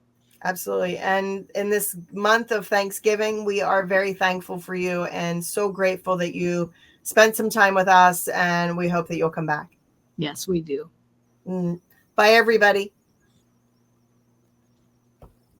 Absolutely. And in this month of Thanksgiving, we are very thankful for you and so grateful that you spent some time with us, and we hope that you'll come back. Yes, we do. Bye, everybody.